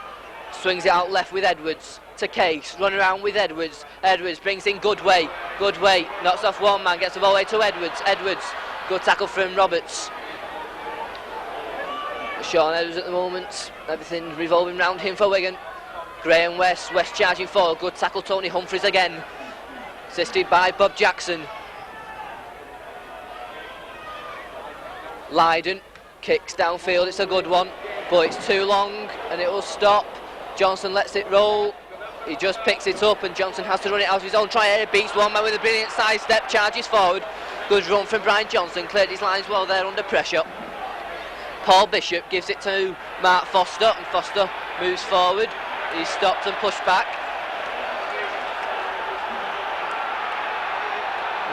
swings it out left with Edwards to Case, run around with Edwards. Edwards brings in Goodway. Goodway knocks off one man, gets the ball away to Edwards. Edwards, good tackle from Roberts. Sean Edwards at the moment, everything revolving round him for Wigan. Graham West, West charging forward, good tackle Tony Humphries again, assisted by Bob Jackson. Lydon kicks downfield, it's a good one, but it's too long and it will stop. Johnson lets it roll, he just picks it up and Johnson has to run it out of his own try. He beats one man with a brilliant side step, charges forward. Good run from Brian Johnson, cleared his lines well there under pressure. Paul Bishop gives it to Mark Foster, and Foster moves forward. He's stopped and pushed back.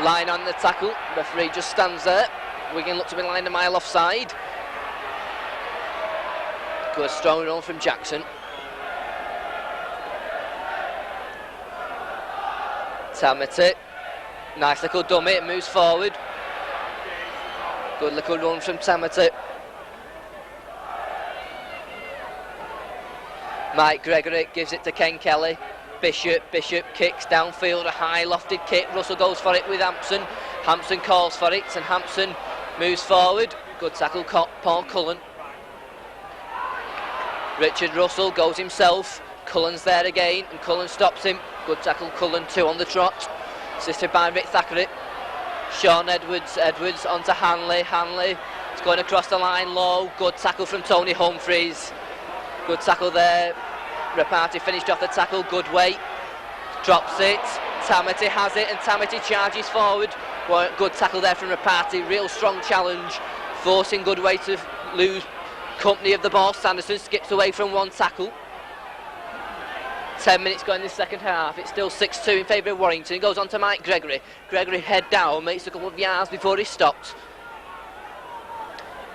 Line on the tackle, referee just stands there. Wigan look to be lined a mile offside. Good strong run from Jackson. Tamati, nice little dummy, it moves forward. Good little run from Tamati. Mike Gregory gives it to Ken Kelly. Bishop kicks downfield, a high lofted kick. Russell goes for it with Hampson. Hampson calls for it and Hampson moves forward. Good tackle, Paul Cullen. Richard Russell goes himself. Cullen's there again and Cullen stops him. Good tackle, Cullen, 2 on the trot. Assisted by Rick Thackeray. Sean Edwards onto Hanley. Hanley is going across the line low. Good tackle from Tony Humphreys. Good tackle there. Rapati finished off the tackle. Good weight. Drops it. Tamati has it and Tamati charges forward. Good tackle there from Rapati. Real strong challenge. Forcing Goodway to lose company of the ball. Sanderson skips away from one tackle. 10 minutes going in the second half. It's still 6-2 in favour of Warrington. He goes on to Mike Gregory. Gregory head down, makes a couple of yards before he stopped.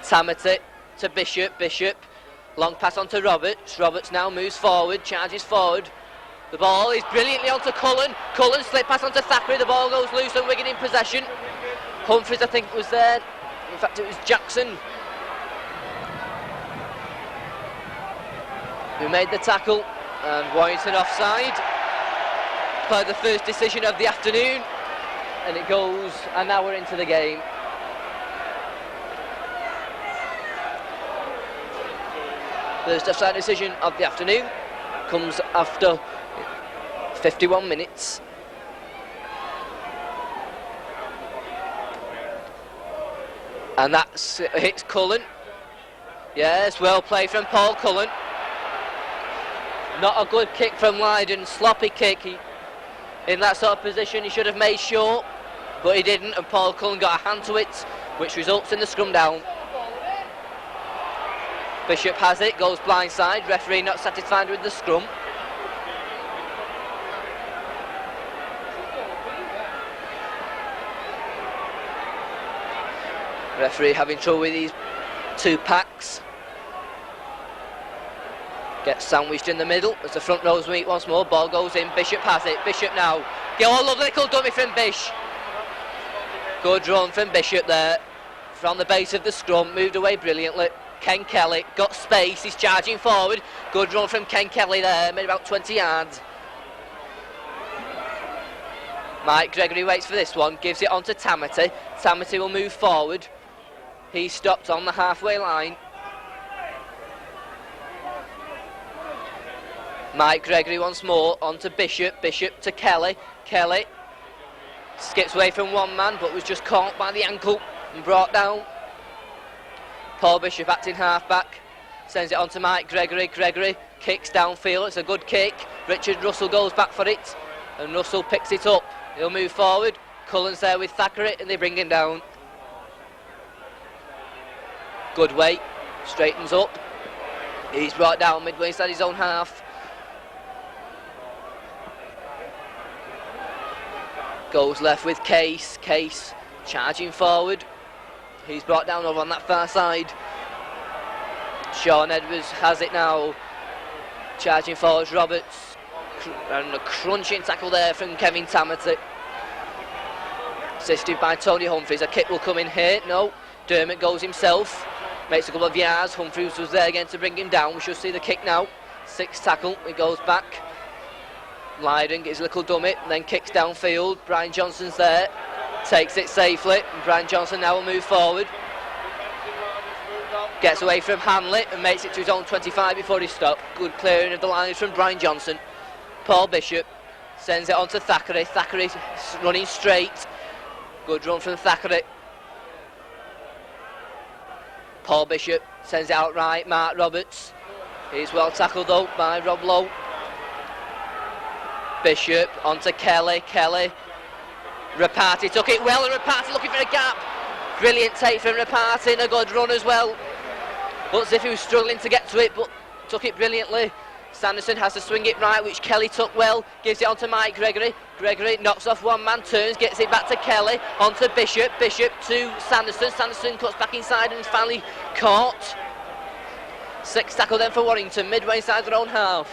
Tamati to Bishop. Long pass on to Roberts. Roberts now moves forward, charges forward. The ball is brilliantly onto Cullen. Cullen slip pass onto Thackeray. The ball goes loose and Wigan in possession. Humphreys, I think, was there. In fact, it was Jackson who made the tackle. And Warrington offside by the first decision of the afternoon, and it goes an hour into the game. First offside decision of the afternoon comes after 51 minutes. And that's hits Cullen. Yes, well played from Paul Cullen. Not a good kick from Lydon, sloppy kick. In that sort of position he should have made sure, but he didn't, and Paul Cullen got a hand to it, which results in the scrum down. Bishop has it, goes blindside, referee not satisfied with the scrum. Referee having trouble with these 2 packs. Gets sandwiched in the middle as the front rows meet once more. Ball goes in, Bishop has it. Bishop now. Oh, lovely little dummy from Bish. Good run from Bishop there. From the base of the scrum, moved away brilliantly. Ken Kelly got space, he's charging forward. Good run from Ken Kelly there, made about 20 yards. Mike Gregory waits for this one, gives it on to Tamati. Tamati will move forward. He stopped on the halfway line. Mike Gregory once more, on to Bishop to Kelly. Kelly skips away from one man but was just caught by the ankle and brought down. Paul Bishop acting half-back, sends it on to Mike Gregory. Gregory kicks downfield, it's a good kick. Richard Russell goes back for it and Russell picks it up. He'll move forward. Cullen's there with Thackeray and they bring him down. Good weight, straightens up. He's brought down midway inside his own half. Goes left with Case charging forward. He's brought down over on that far side. Sean Edwards has it now. Charging forward, Roberts. And a crunching tackle there from Kevin Tamati. Assisted by Tony Humphreys. A kick will come in here. No. Dermot goes himself. Makes a couple of yards. Humphreys was there again to bring him down. We shall see the kick now. 6 tackle. He goes back. Lydon gets a little dummy and then kicks downfield. Brian Johnson's there, takes it safely, and Brian Johnson now will move forward. Gets away from Hanley and makes it to his own 25 before he stopped. Good clearing of the lines from Brian Johnson. Paul Bishop sends it on to Thackeray. Thackeray running straight. Good run from Thackeray. Paul Bishop sends it out right. Mark Roberts. He's well tackled though by Rob Lowe. Bishop onto Kelly. Rapati took it well, and Rapati looking for a gap. Brilliant take from Rapati and a good run as well. Looks as if he was struggling to get to it, but took it brilliantly. Sanderson has to swing it right, which Kelly took well. Gives it on to Mike Gregory. Gregory knocks off one man, turns, gets it back to Kelly. On to Bishop. Bishop to Sanderson. Sanderson cuts back inside and is finally caught. Sixth tackle then for Warrington, midway inside their own half.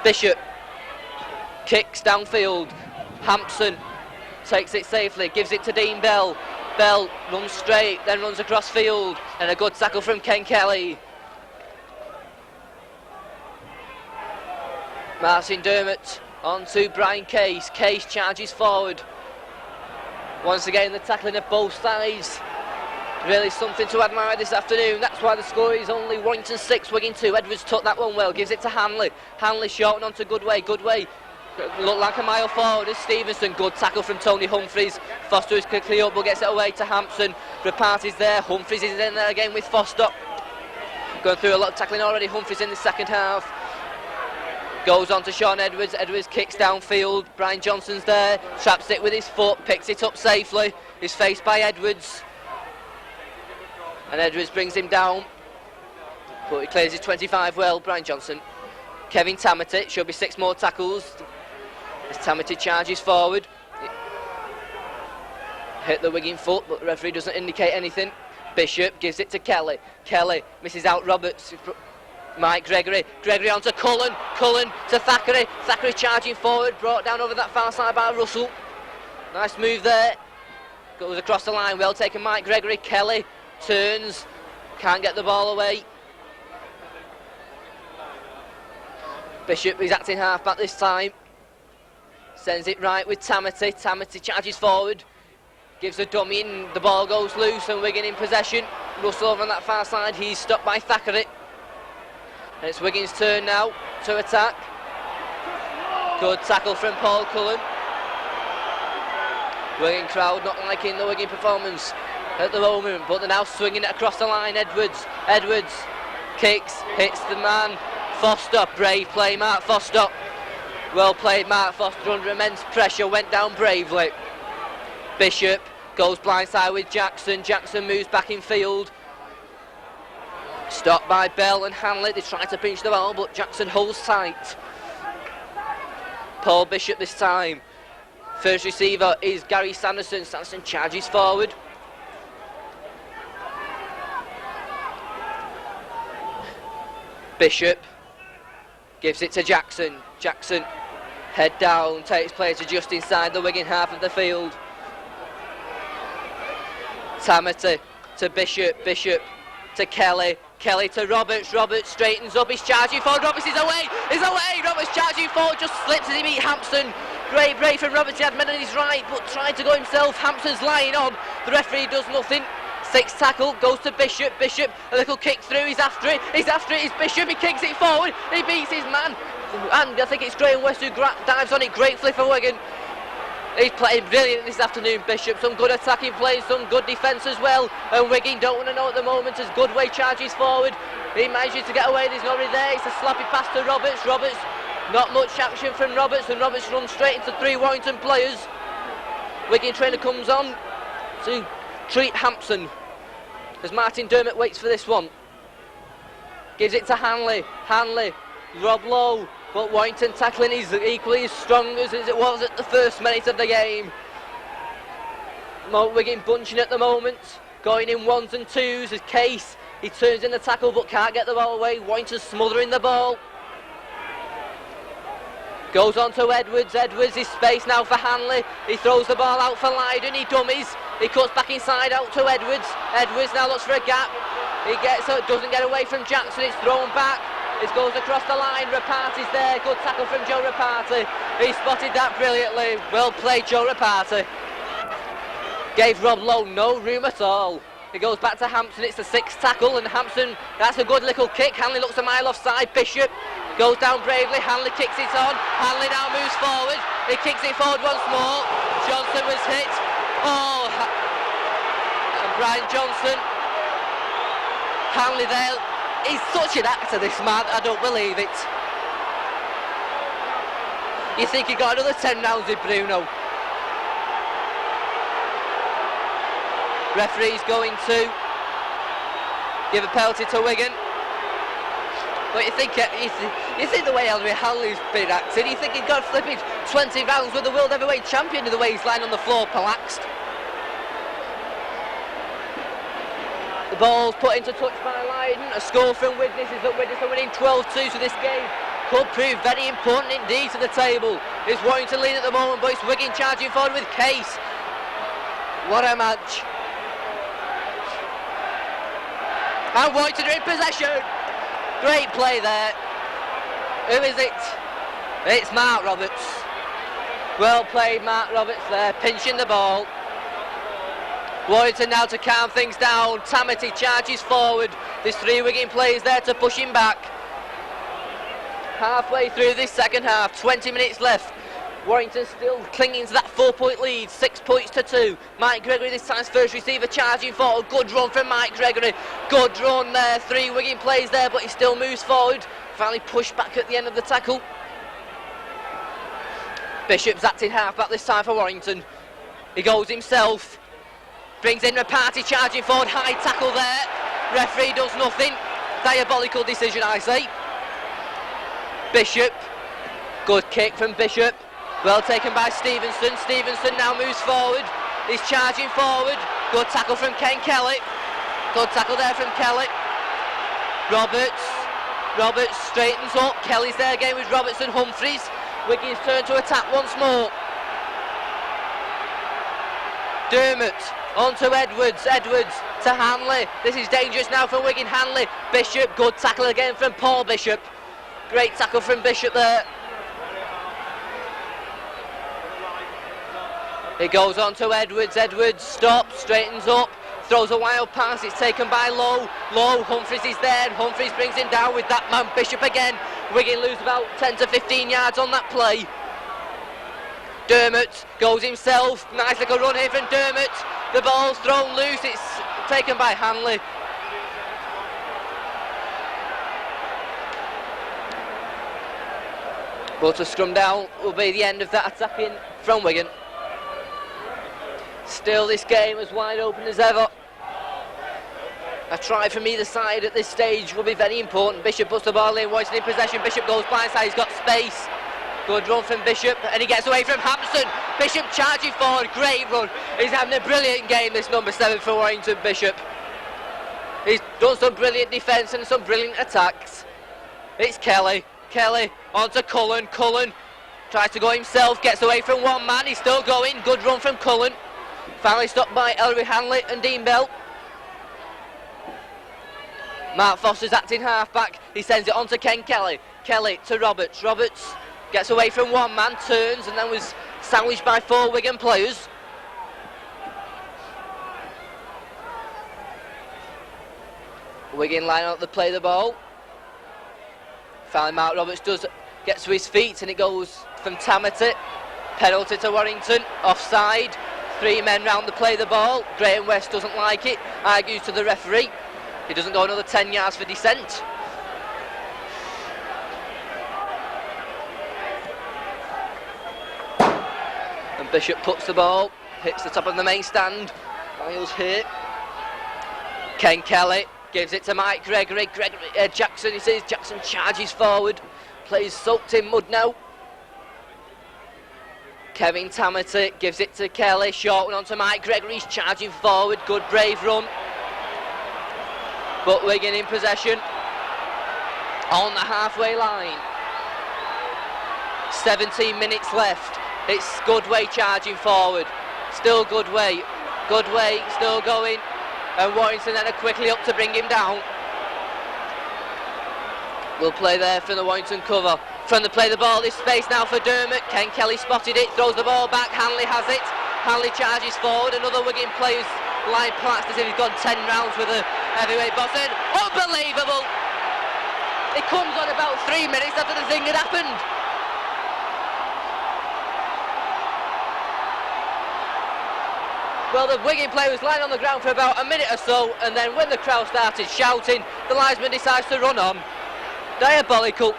Bishop kicks downfield. Hampson takes it safely, gives it to Dean Bell. Bell runs straight, then runs across field, and a good tackle from Ken Kelly. Martin Dermott on to Brian Case. Case charges forward. Once again, the tackling of both sides. Really something to admire this afternoon. That's why the score is only Warrington 6, Wigan 2. Edwards took that one well, gives it to Hanley. Hanley short and on to Goodway. Goodway looked like a mile forward as Stevenson. Good tackle from Tony Humphries. Foster is quickly up but gets it away to Hampson. Reparty's there. Humphries is in there again with Foster. Going through a lot of tackling already. Humphries in the second half. Goes on to Sean Edwards. Edwards kicks downfield. Brian Johnson's there. Traps it with his foot. Picks it up safely. Is faced by Edwards. And Edwards brings him down. But he clears his 25 well, Brian Johnson. Kevin Tamati. Should be 6 more tackles. As Tamati charges forward. Hit the Wigan foot, but the referee doesn't indicate anything. Bishop gives it to Kelly. Kelly misses out Roberts. Mike Gregory. Gregory on to Cullen. Cullen to Thackeray. Thackeray charging forward. Brought down over that far side by Russell. Nice move there. Goes across the line. Well taken, Mike Gregory. Kelly turns. Can't get the ball away. Bishop is acting half-back this time. Sends it right with Tamati. Tamati charges forward. Gives a dummy in. The ball goes loose and Wigan in possession. Russell over on that far side. He's stopped by Thackeray. And it's Wigan's turn now to attack. Good tackle from Paul Cullen. Wigan crowd not liking the Wigan performance at the moment, but they're now swinging it across the line. Edwards kicks, hits the man. Foster, brave play, Mark Foster. Well played, Mark Foster under immense pressure, went down bravely. Bishop goes blindside with Jackson. Jackson moves back in field. Stopped by Bell and Hanley. They try to pinch the ball, but Jackson holds tight. Paul Bishop this time. First receiver is Gary Sanderson. Sanderson charges forward. Bishop gives it to Jackson. Jackson head down, takes play to just inside the Wigan half of the field. Tamati to Bishop. Bishop to Kelly. Kelly to Roberts. Roberts straightens up. He's charging forward. Roberts is away. Roberts charging forward. Just slips as he beat Hampson. Great break from Roberts. He had men on his right, but tried to go himself. Hampson's lying on. The referee does nothing. Sixth tackle goes to Bishop. Bishop, a little kick through. He's after it. It's Bishop. He kicks it forward. He beats his man. And I think it's Graham West who dives on it gratefully for Wigan. He's playing brilliant this afternoon, Bishop. Some good attacking plays, some good defence as well. And Wigan don't want to know at the moment as Goodway charges forward. He manages to get away, there's nobody there. It's a sloppy pass to Roberts. Roberts, not much action from Roberts, and Roberts runs straight into 3 Warrington players. Wigan trainer comes on to treat Hampson as Martin Dermott waits for this one. Gives it to Hanley. Hanley, Rob Lowe. But Warrington tackling is equally as strong as it was at the first minute of the game. Wigan bunching at the moment, going in 1s and 2s as Case. He turns in the tackle but can't get the ball away. Warrington smothering the ball. Goes on to Edwards. Edwards is space now for Hanley. He throws the ball out for Lydon. He dummies. He cuts back inside out to Edwards. Edwards now looks for a gap. He gets it, doesn't get away from Jackson. It's thrown back. It goes across the line. Reparty's there. Good tackle from Joe Reparty. He spotted that brilliantly. Well played, Joe Reparty. Gave Rob Lowe no room at all. It goes back to Hampson. It's the 6th tackle, and Hampson, that's a good little kick. Hanley looks a mile offside. Bishop goes down bravely. Hanley kicks it on. Hanley now moves forward. He kicks it forward once more. Johnson was hit. Oh, and Brian Johnson. Hanley there. He's such an actor, this man. I don't believe it. You think he got another 10 rounds with Bruno? Referee's going to give a penalty to Wigan. But you think the way Henry Hanley's been acting, you think he'd got flipping 20 rounds with the world heavyweight champion in the way he's lying on the floor, relaxed. The ball's put into touch by Lydon. A score from Widnes is that Widnes are winning 12-2, so this game could prove very important indeed to the table. It's Warrington lead at the moment, but it's Wigan charging forward with Case. What a match. And Warrington are in possession. Great play there. Who is it? It's Mark Roberts. Well played, Mark Roberts there, pinching the ball. Warrington now to calm things down. Tamity charges forward. There's 3 Wigan players there to push him back. Halfway through this second half, 20 minutes left. Warrington still clinging to that 4-point lead, 6 points to 2. Mike Gregory, this time's first receiver, charging forward. Good run from Mike Gregory. Good run there. 3 Wigan players there, but he still moves forward. Finally pushed back at the end of the tackle. Bishop's acting half-back this time for Warrington. He goes himself. Brings in Rapati, charging forward. High tackle there. Referee does nothing. Diabolical decision, I say. Bishop. Good kick from Bishop. Well taken by Stevenson. Stevenson now moves forward. He's charging forward. Good tackle from Ken Kelly. Good tackle there from Kelly. Roberts straightens up. Kelly's there again with Roberts and Humphreys. Wiggins turn to attack once more. Dermott onto Edwards. Edwards to Hanley. This is dangerous now for Wigan. Hanley. Bishop. Good tackle again from Paul Bishop. Great tackle from Bishop there. It goes on to Edwards. Edwards stops, straightens up, throws a wild pass. It's taken by Lowe. Humphreys is there. Humphreys brings him down with that man Bishop again. Wigan lose about 10 to 15 yards on that play. Dermott goes himself. Nice little run here from Dermott. The ball's thrown loose. It's taken by Hanley. But a scrum down will be the end of that attacking from Wigan. Still, this game as wide open as ever. A try from either side at this stage will be very important. Bishop puts the ball in, Warrington in possession. Bishop goes blindside, he's got space. Good run from Bishop, and he gets away from Hampson. Bishop charging forward, great run. He's having a brilliant game, this number 7 for Warrington, Bishop. He's done some brilliant defence and some brilliant attacks. It's Kelly. Kelly onto Cullen. Cullen tries to go himself, gets away from one man, he's still going. Good run from Cullen. Finally stopped by Ellery Hanley and Dean Bell. Mark Foster's acting half-back. He sends it on to Ken Kelly. Kelly to Roberts. Roberts gets away from one man, turns, and then was sandwiched by 4 Wigan players. Wigan line up to play the ball. Finally Mark Roberts gets to his feet, and it goes from Tamity. Penalty to Warrington. Offside. 3 men round to play the ball. Graham West doesn't like it. Argues to the referee. He doesn't go another 10 yards for dissent. And Bishop puts the ball, hits the top of the main stand. Miles here. Ken Kelly gives it to Mike Gregory. Jackson, he says. Jackson charges forward. Plays soaked in mud now. Kevin Tamity gives it to Kelly. Short one onto Mike Gregory. He's charging forward. Good brave run. But Wigan in possession on the halfway line. 17 minutes left. It's Goodway charging forward. Still Goodway. Goodway still going. And Warrington then are quickly up to bring him down. We'll play there from the Warrington cover. From the play the ball, this space now for Dermott. Ken Kelly spotted it, throws the ball back. Hanley has it. Hanley charges forward. Another Wigan player's line plats as if he's gone 10 rounds with a heavyweight boxing. Unbelievable! It comes on about 3 minutes after the thing had happened. Well, the Wigan player was lying on the ground for about a minute or so, and then when the crowd started shouting, the linesman decides to run on. Diabolical.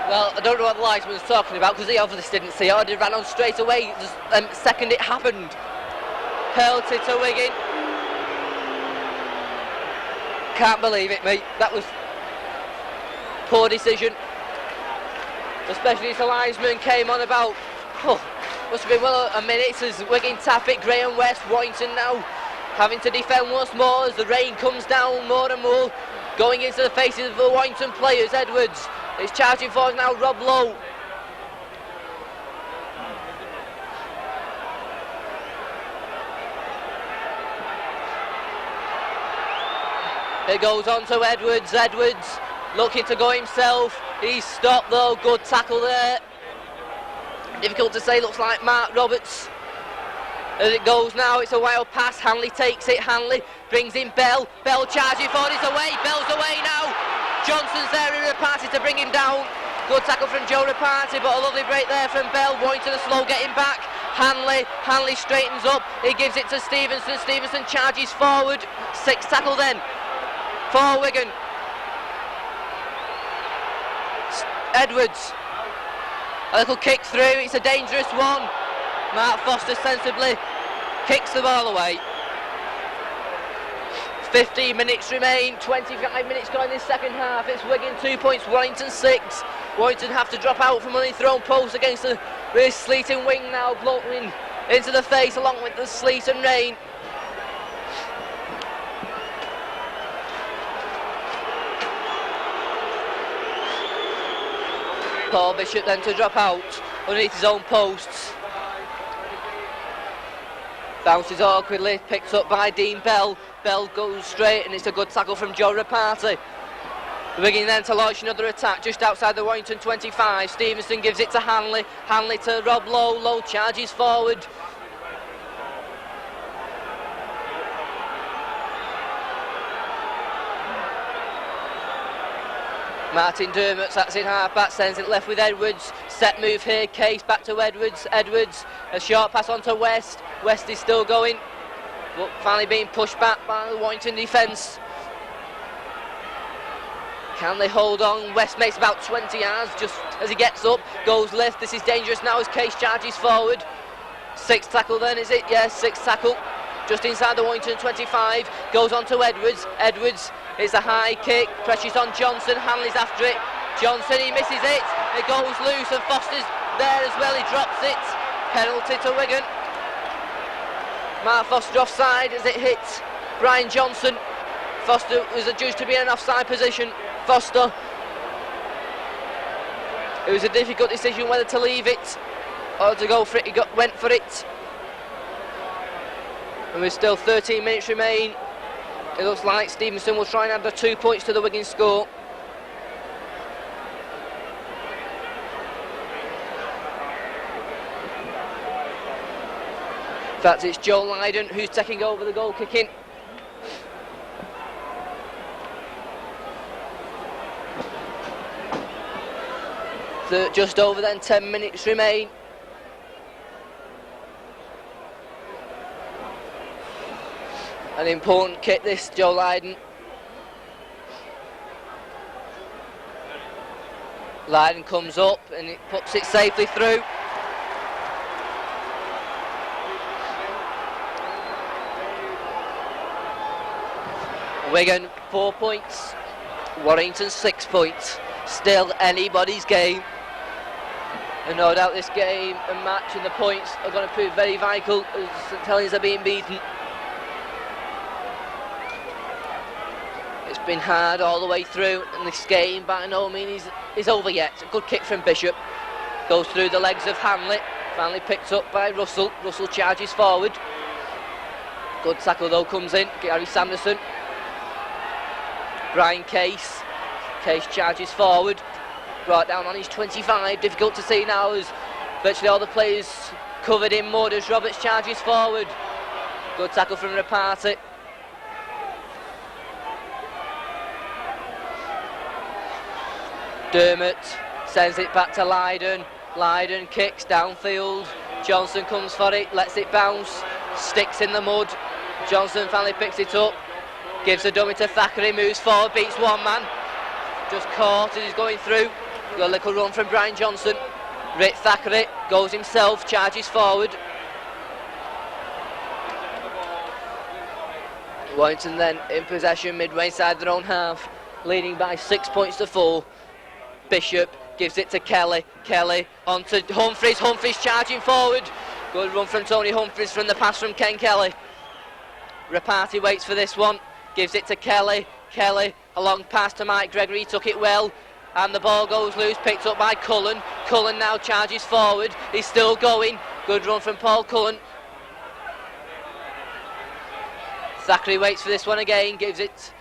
Well, I don't know what the linesman was talking about, because he obviously didn't see it, or he ran on straight away the second it happened. Penalty to Wigan. Can't believe it, mate. That was poor decision. Especially as the linesman came on about Must have been well a minute as Wigan tap it. Graham West, Warrington now having to defend once more as the rain comes down more and more. Going into the faces of the Warrington players. Edwards is charging forward now. Rob Lowe. It goes on to Edwards. Edwards looking to go himself. He's stopped though. Good tackle there. Difficult to say. Looks like Mark Roberts. As it goes now, it's a wild pass. Hanley takes it. Hanley brings in Bell. Bell charging forward. It's away. Bell's away now. Johnson's there in Rapati to bring him down. Good tackle from Joe Rapati, but a lovely break there from Bell. Warrington are slow getting back. Hanley straightens up. He gives it to Stevenson. Stevenson charges forward. 6 tackle then for Wigan. Edwards. A little kick through. It's a dangerous one. Mark Foster sensibly kicks the ball away. 15 minutes remain, 25 minutes gone in the second half. It's Wigan 2 points, Warrington 6. Warrington have to drop out from underneath their own post against the really sleeting wing now, blowing into the face along with the sleet and rain. Paul Bishop then to drop out underneath his own posts. Bounces awkwardly, picked up by Dean Bell. Bell goes straight and it's a good tackle from Joe Rapati. Wigan then to launch another attack just outside the Warrington 25. Stevenson gives it to Hanley. Hanley to Rob Lowe. Lowe charges forward. Martin Dermott, that's in half back, sends it left with Edwards. Set move here, Case back to Edwards. Edwards, a short pass on to West. West is still going, but finally being pushed back by the Warrington defence. Can they hold on? West makes about 20 yards just as he gets up, goes left. This is dangerous now as Case charges forward. 6 tackle then, is it? Yes, 6 tackle. Just inside the Warrington 25, goes on to Edwards. Edwards is a high kick, pressures on Johnson, Hanley's after it. Johnson, he misses it, it goes loose and Foster's there as well, he drops it. Penalty to Wigan. Mark Foster offside as it hits Brian Johnson. Foster was adjudged to be in an offside position. Foster, it was a difficult decision whether to leave it or to go for it, he went for it. And with still 13 minutes remain, it looks like Stevenson will try and add the 2 points to the Wigan score. In fact, it's Joe Lydon who's taking over the goal kicking. Just over then, 10 minutes remain. An important kick this, Joe Lydon. Lydon comes up and it puts it safely through. Wigan 4 points, Warrington 6 points. Still anybody's game. And no doubt this game and match and the points are going to prove very vital as St Helens are being beaten. It's been hard all the way through, and this game by no means is over yet. A good kick from Bishop, goes through the legs of Hanley, finally picked up by Russell. Russell charges forward. Good tackle though comes in, Gary Sanderson. Brian Case. Case charges forward, brought down on his 25. Difficult to see now as virtually all the players covered in mud as Roberts charges forward. Good tackle from Rapati. Dermott sends it back to Lydon. Lydon kicks downfield. Johnson comes for it, lets it bounce, sticks in the mud. Johnson finally picks it up, gives a dummy to Thackeray, moves forward, beats one man. Just caught as he's going through. Got a little run from Brian Johnson. Rick Thackeray goes himself, charges forward. Warrington then in possession midway inside their own half, leading by 6 points to 4. Bishop gives it to Kelly. Kelly on to Humphreys. Humphreys charging forward. Good run from Tony Humphries from the pass from Ken Kelly. Rapati waits for this one, gives it to Kelly. Kelly, a long pass to Mike Gregory, took it well, and the ball goes loose, picked up by Cullen. Cullen now charges forward, he's still going. Good run from Paul Cullen. Zachary waits for this one again, gives it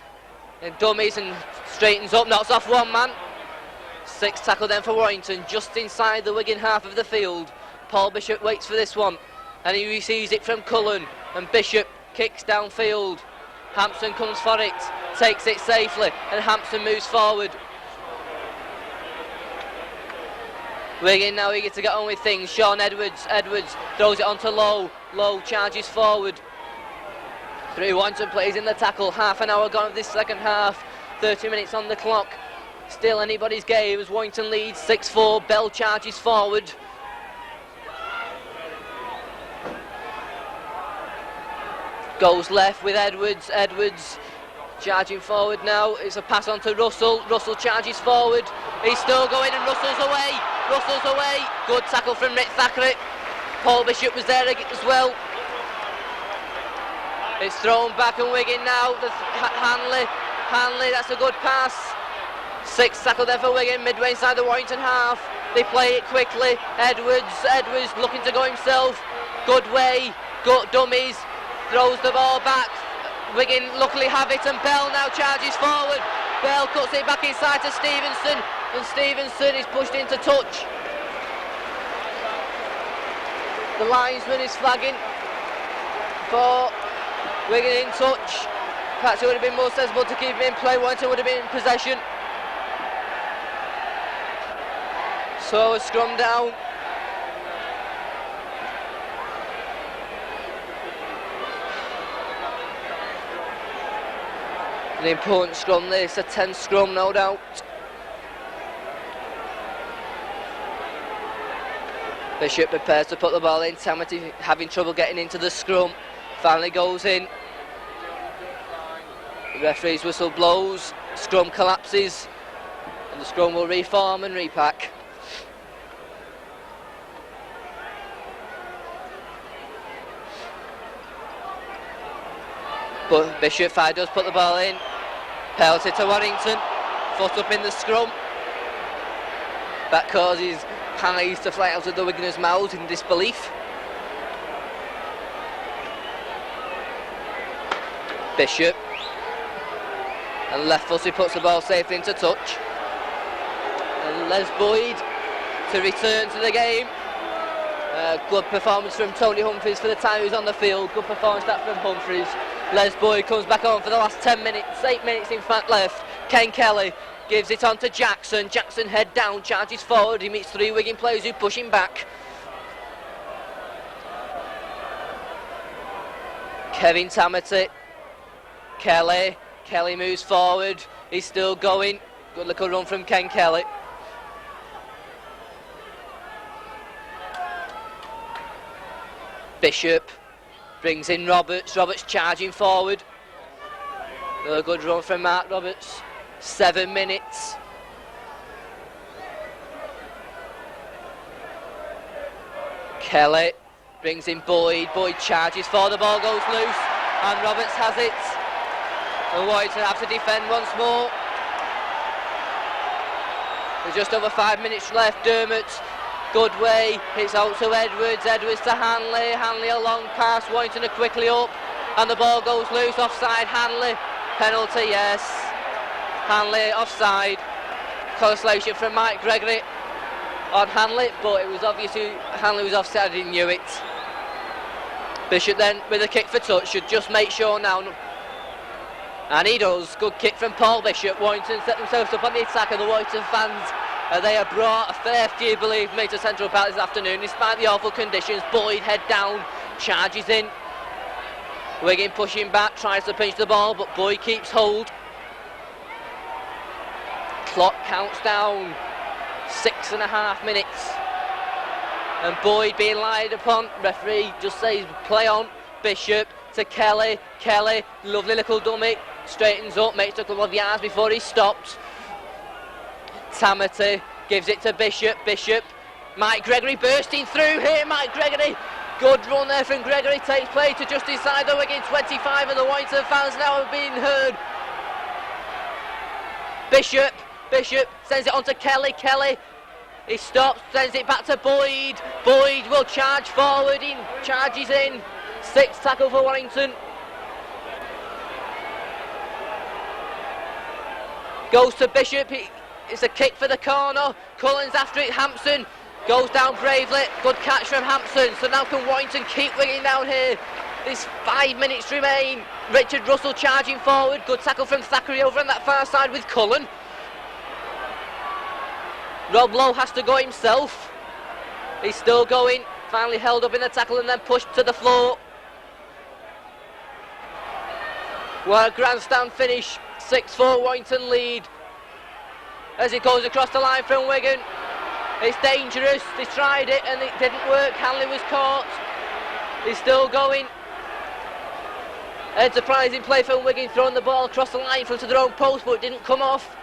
in dummies and straightens up, knocks off one man. 6 tackle then for Warrington, just inside the Wigan half of the field. Paul Bishop waits for this one, and he receives it from Cullen, and Bishop kicks downfield. Hampson comes for it, takes it safely, and Hampson moves forward. Wigan now eager to get on with things. Sean Edwards throws it onto Lowe. Lowe charges forward. 3 Warrington plays in the tackle. Half an hour gone of this second half. 30 minutes on the clock. Still anybody's game as Warrington leads 6-4. Bell charges forward. Goes left with Edwards. Edwards charging forward now. It's a pass on to Russell. Russell charges forward. He's still going and Russell's away. Russell's away. Good tackle from Rick Thackeray. Paul Bishop was there as well. It's thrown back and Wigan now. Hanley, that's a good pass. 6 tackle there for Wigan, midway inside the Warrington half. They play it quickly. Edwards looking to go himself. Good way. Good dummies. Throws the ball back. Wigan luckily have it, and Bell now charges forward. Bell cuts it back inside to Stevenson, and Stevenson is pushed into touch. The linesman is flagging for Wigan in touch. Perhaps it would have been more sensible to keep him in play. Warrington would have been in possession. So a scrum down. An important scrum this, a tense scrum no doubt. Bishop prepares to put the ball in. Tamati having trouble getting into the scrum. Finally goes in. The referee's whistle blows. Scrum collapses. And the scrum will reform and repack. But Bishop Fire does put the ball in. Penalty to Warrington. Foot up in the scrum. That causes hands to fly out of the Wiganers' mouths in disbelief. Bishop. And left footed puts the ball safely into touch. And Les Boyd to return to the game. Good performance from Tony Humphries for the time he was on the field. Good performance that from Humphries. Les Boyd comes back on for the last 10 minutes, 8 minutes in fact left. Ken Kelly gives it on to Jackson. Jackson head down, charges forward. He meets 3 Wigan players who push him back. Kevin Tamati. Kelly moves forward. He's still going. Good little run from Ken Kelly. Bishop brings in Roberts. Roberts charging forward. Another good run from Mark Roberts. 7 minutes. Kelly brings in Boyd. Boyd charges for the ball goes loose, and Roberts has it. And Warrington have to defend once more. There's just over 5 minutes left. Dermott. Good way, hits out to Edwards to Hanley a long pass, Warrington are quickly up, and the ball goes loose, offside, Hanley, penalty, yes, Hanley offside, consolation from Mike Gregory on Hanley, but it was obvious Hanley was offside, he knew it. Bishop then with a kick for touch, should just make sure now, and he does, good kick from Paul Bishop. Warrington set themselves up on the attack, and the Warrington fans they have brought a fair few, believe me, to Central Park this afternoon, despite the awful conditions. Boyd head down, charges in. Wigan pushing back, tries to pinch the ball, but Boyd keeps hold. Clock counts down, 6.5 minutes. And Boyd being lied upon, referee just says play on. Bishop to Kelly, lovely little dummy, straightens up, makes a couple of yards before he stops. Tamati gives it to Bishop. Mike Gregory bursting through here. Mike Gregory Good run there from Gregory, takes play to just inside the Wigan 25, and the Warrington fans now have been heard. Bishop sends it on to Kelly, he stops, sends it back to Boyd will charge forward, he charges in, 6 tackle for Warrington. Goes to Bishop, it's a kick for the corner, Cullen's after it, Hampson goes down bravely, good catch from Hampson, so now can Warrington keep Wigan down here. There's 5 minutes remain. Richard Russell charging forward, good tackle from Thackeray over on that far side with Cullen. Rob Lowe has to go himself, he's still going, finally held up in the tackle and then pushed to the floor. What a grandstand finish, 6-4 Warrington lead. As it goes across the line from Wigan, it's dangerous, they tried it and it didn't work, Hanley was caught, he's still going. Enterprising play from Wigan, throwing the ball across the line front of their own post, but it didn't come off.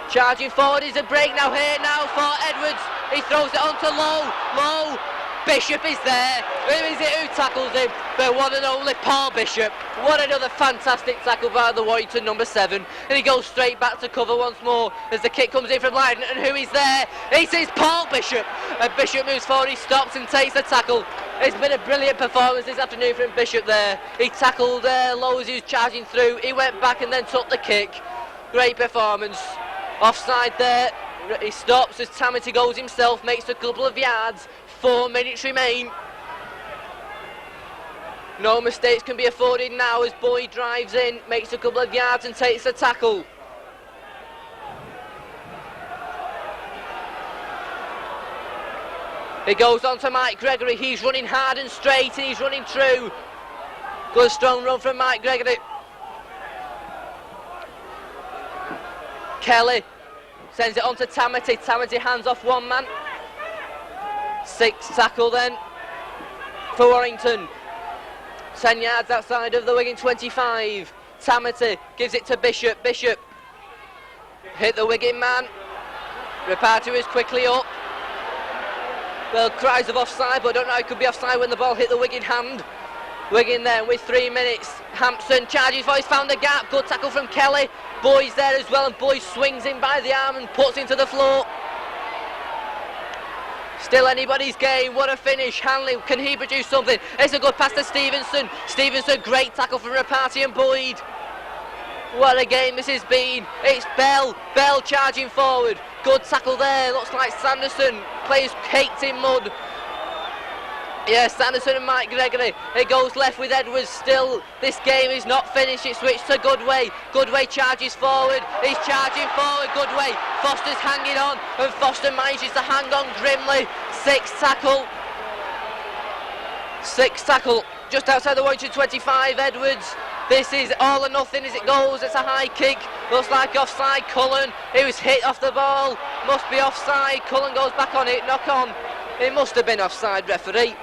Charging forward is a break now for Edwards, he throws it on to Lowe, Bishop is there, who is it who tackles him? The one and only Paul Bishop. What another fantastic tackle by the Warrington number 7, and he goes straight back to cover once more as the kick comes in from Lydon, and who is there? It is Paul Bishop, and Bishop moves forward, he stops and takes the tackle. It's been a brilliant performance this afternoon from Bishop there. He tackled Lowe as he was charging through, he went back and then took the kick. Great performance. Offside there, he stops as Tamity goes himself, makes a couple of yards. 4 minutes remain. No mistakes can be afforded now as Boyd drives in, makes a couple of yards and takes the tackle. It goes on to Mike Gregory, he's running hard and straight and he's running true. Good strong run from Mike Gregory. Kelly sends it on to Tamity hands off one man. 6 tackle then for Warrington. 10 yards outside of the Wigan 25. Tamity gives it to Bishop. Hit the Wigan man. Reparteau is quickly up. Well, cries of offside, but I don't know how it could be offside when the ball hit the Wigan hand. Wigan then with 3 minutes. Hampson charges for, he's found the gap. Good tackle from Kelly. Boyd's there as well, and Boyd swings in by the arm and puts him to the floor. Still anybody's game, what a finish. Hanley, can he produce something? It's a good pass to Stevenson. Great tackle from Reparteau and Boyd. What a game this has been. It's Bell charging forward. Good tackle there, looks like Sanderson. Players caked in mud. Yeah, Sanderson and Mike Gregory. It goes left with Edwards still. This game is not finished. It switched to Goodway. Goodway charges forward. He's charging forward, Goodway. Foster's hanging on, and Foster manages to hang on grimly. 6 tackle. Just outside the Warrington 25, Edwards. This is all or nothing as it goes. It's a high kick. Looks like offside. Cullen, he was hit off the ball. Must be offside. Cullen goes back on it. Knock on. It must have been offside, referee.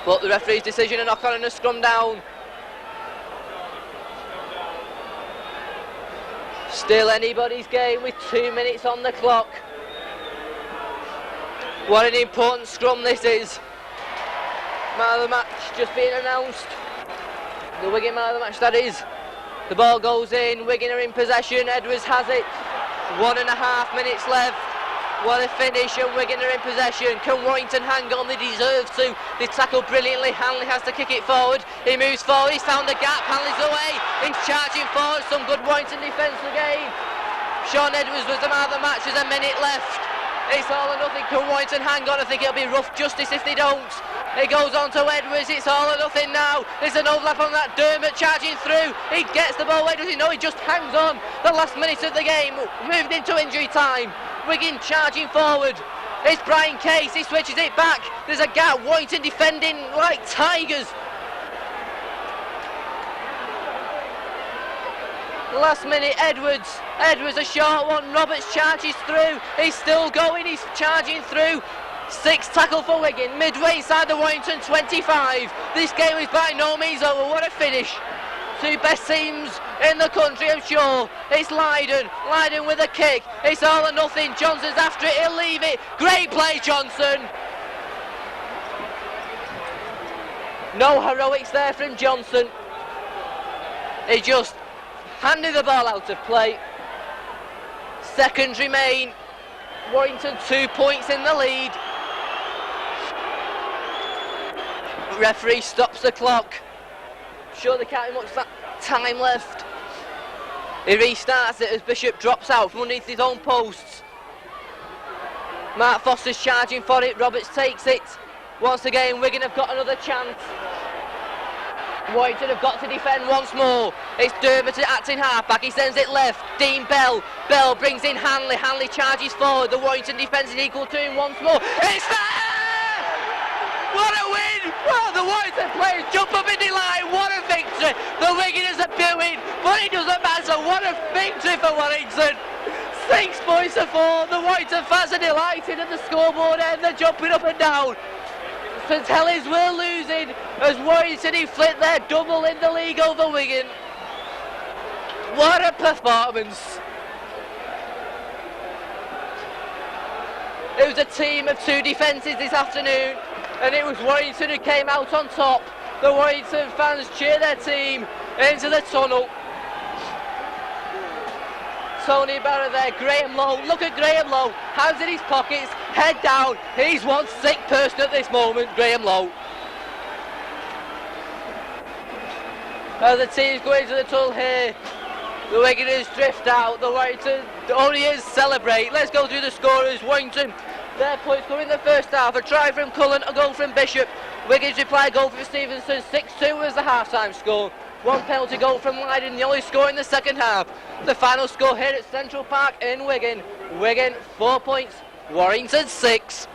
But the referee's decision, a knock on and a scrum down. Still anybody's game with 2 minutes on the clock. What an important scrum this is. Man of the match just being announced. The Wigan man of the match, that is. The ball goes in, Wigan are in possession, Edwards has it. 1.5 minutes left. What a finish, and Wigan are in possession. Can Warrington hang on? They deserve to. They tackle brilliantly. Hanley has to kick it forward. He moves forward, he's found the gap. Hanley's away. He's charging forward. Some good Warrington defence again. Sean Edwards was the man of the match. There's a minute left. It's all or nothing. Can Warrington hang on? I think it'll be rough justice if they don't. It goes on to Edwards. It's all or nothing now. There's an overlap on that. Dermot charging through. He gets the ball. Where does he know? He just hangs on. The last minute of the game. Moved into injury time. Wigan charging forward. It's Brian Case. He switches it back. There's a gap. Warrington defending like tigers. Last minute, Edwards a short one. Roberts charges through. He's still going. He's charging through. 6 tackle for Wigan, midway inside the Warrington 25. This game is by no means over. What a finish. 2 best teams in the country, I'm sure. It's Lydon with a kick. It's all or nothing. Johnson's after it, he'll leave it. Great play, Johnson. No heroics there from Johnson. He just handed the ball out of play. Seconds remain. Warrington 2 points in the lead. Referee stops the clock. Sure they can't have much that time left. He restarts it as Bishop drops out from underneath his own posts. Mark Foster's charging for it. Roberts takes it. Once again, Wigan have got another chance. Warrington have got to defend once more. It's Dermot acting halfback. He sends it left. Dean Bell. Bell brings in Hanley. Hanley charges forward. The Warrington defence is equal to him once more. It's there! What a win! Well, the Warrington players jump up in delight. What a victory! The Wiganers are booing, but it doesn't matter. What a victory for Warrington! 6 points to 4. The Warrington fans are delighted at the scoreboard end. They're jumping up and down. St Helens were losing as Warrington inflict their double in the league over Wigan. What a performance! It was a team of 2 defences this afternoon, and it was Warrington who came out on top. The Warrington fans cheer their team into the tunnel. Tony Barra there, Graham Lowe, look at Graham Lowe, hands in his pockets, head down, he's one sick person at this moment, Graham Lowe. The team's going to the tunnel here, the Wiganers drift out, the Warrington Onions celebrate. Let's go through the scorers. Warrington, their points come in the first half, a try from Cullen, a goal from Bishop. Wigan's reply goal from Stevenson, 6-2 was the half-time score. 1 penalty goal from Lydon, the only score in the second half. The final score here at Central Park in Wigan. Wigan 4 points, Warrington 6.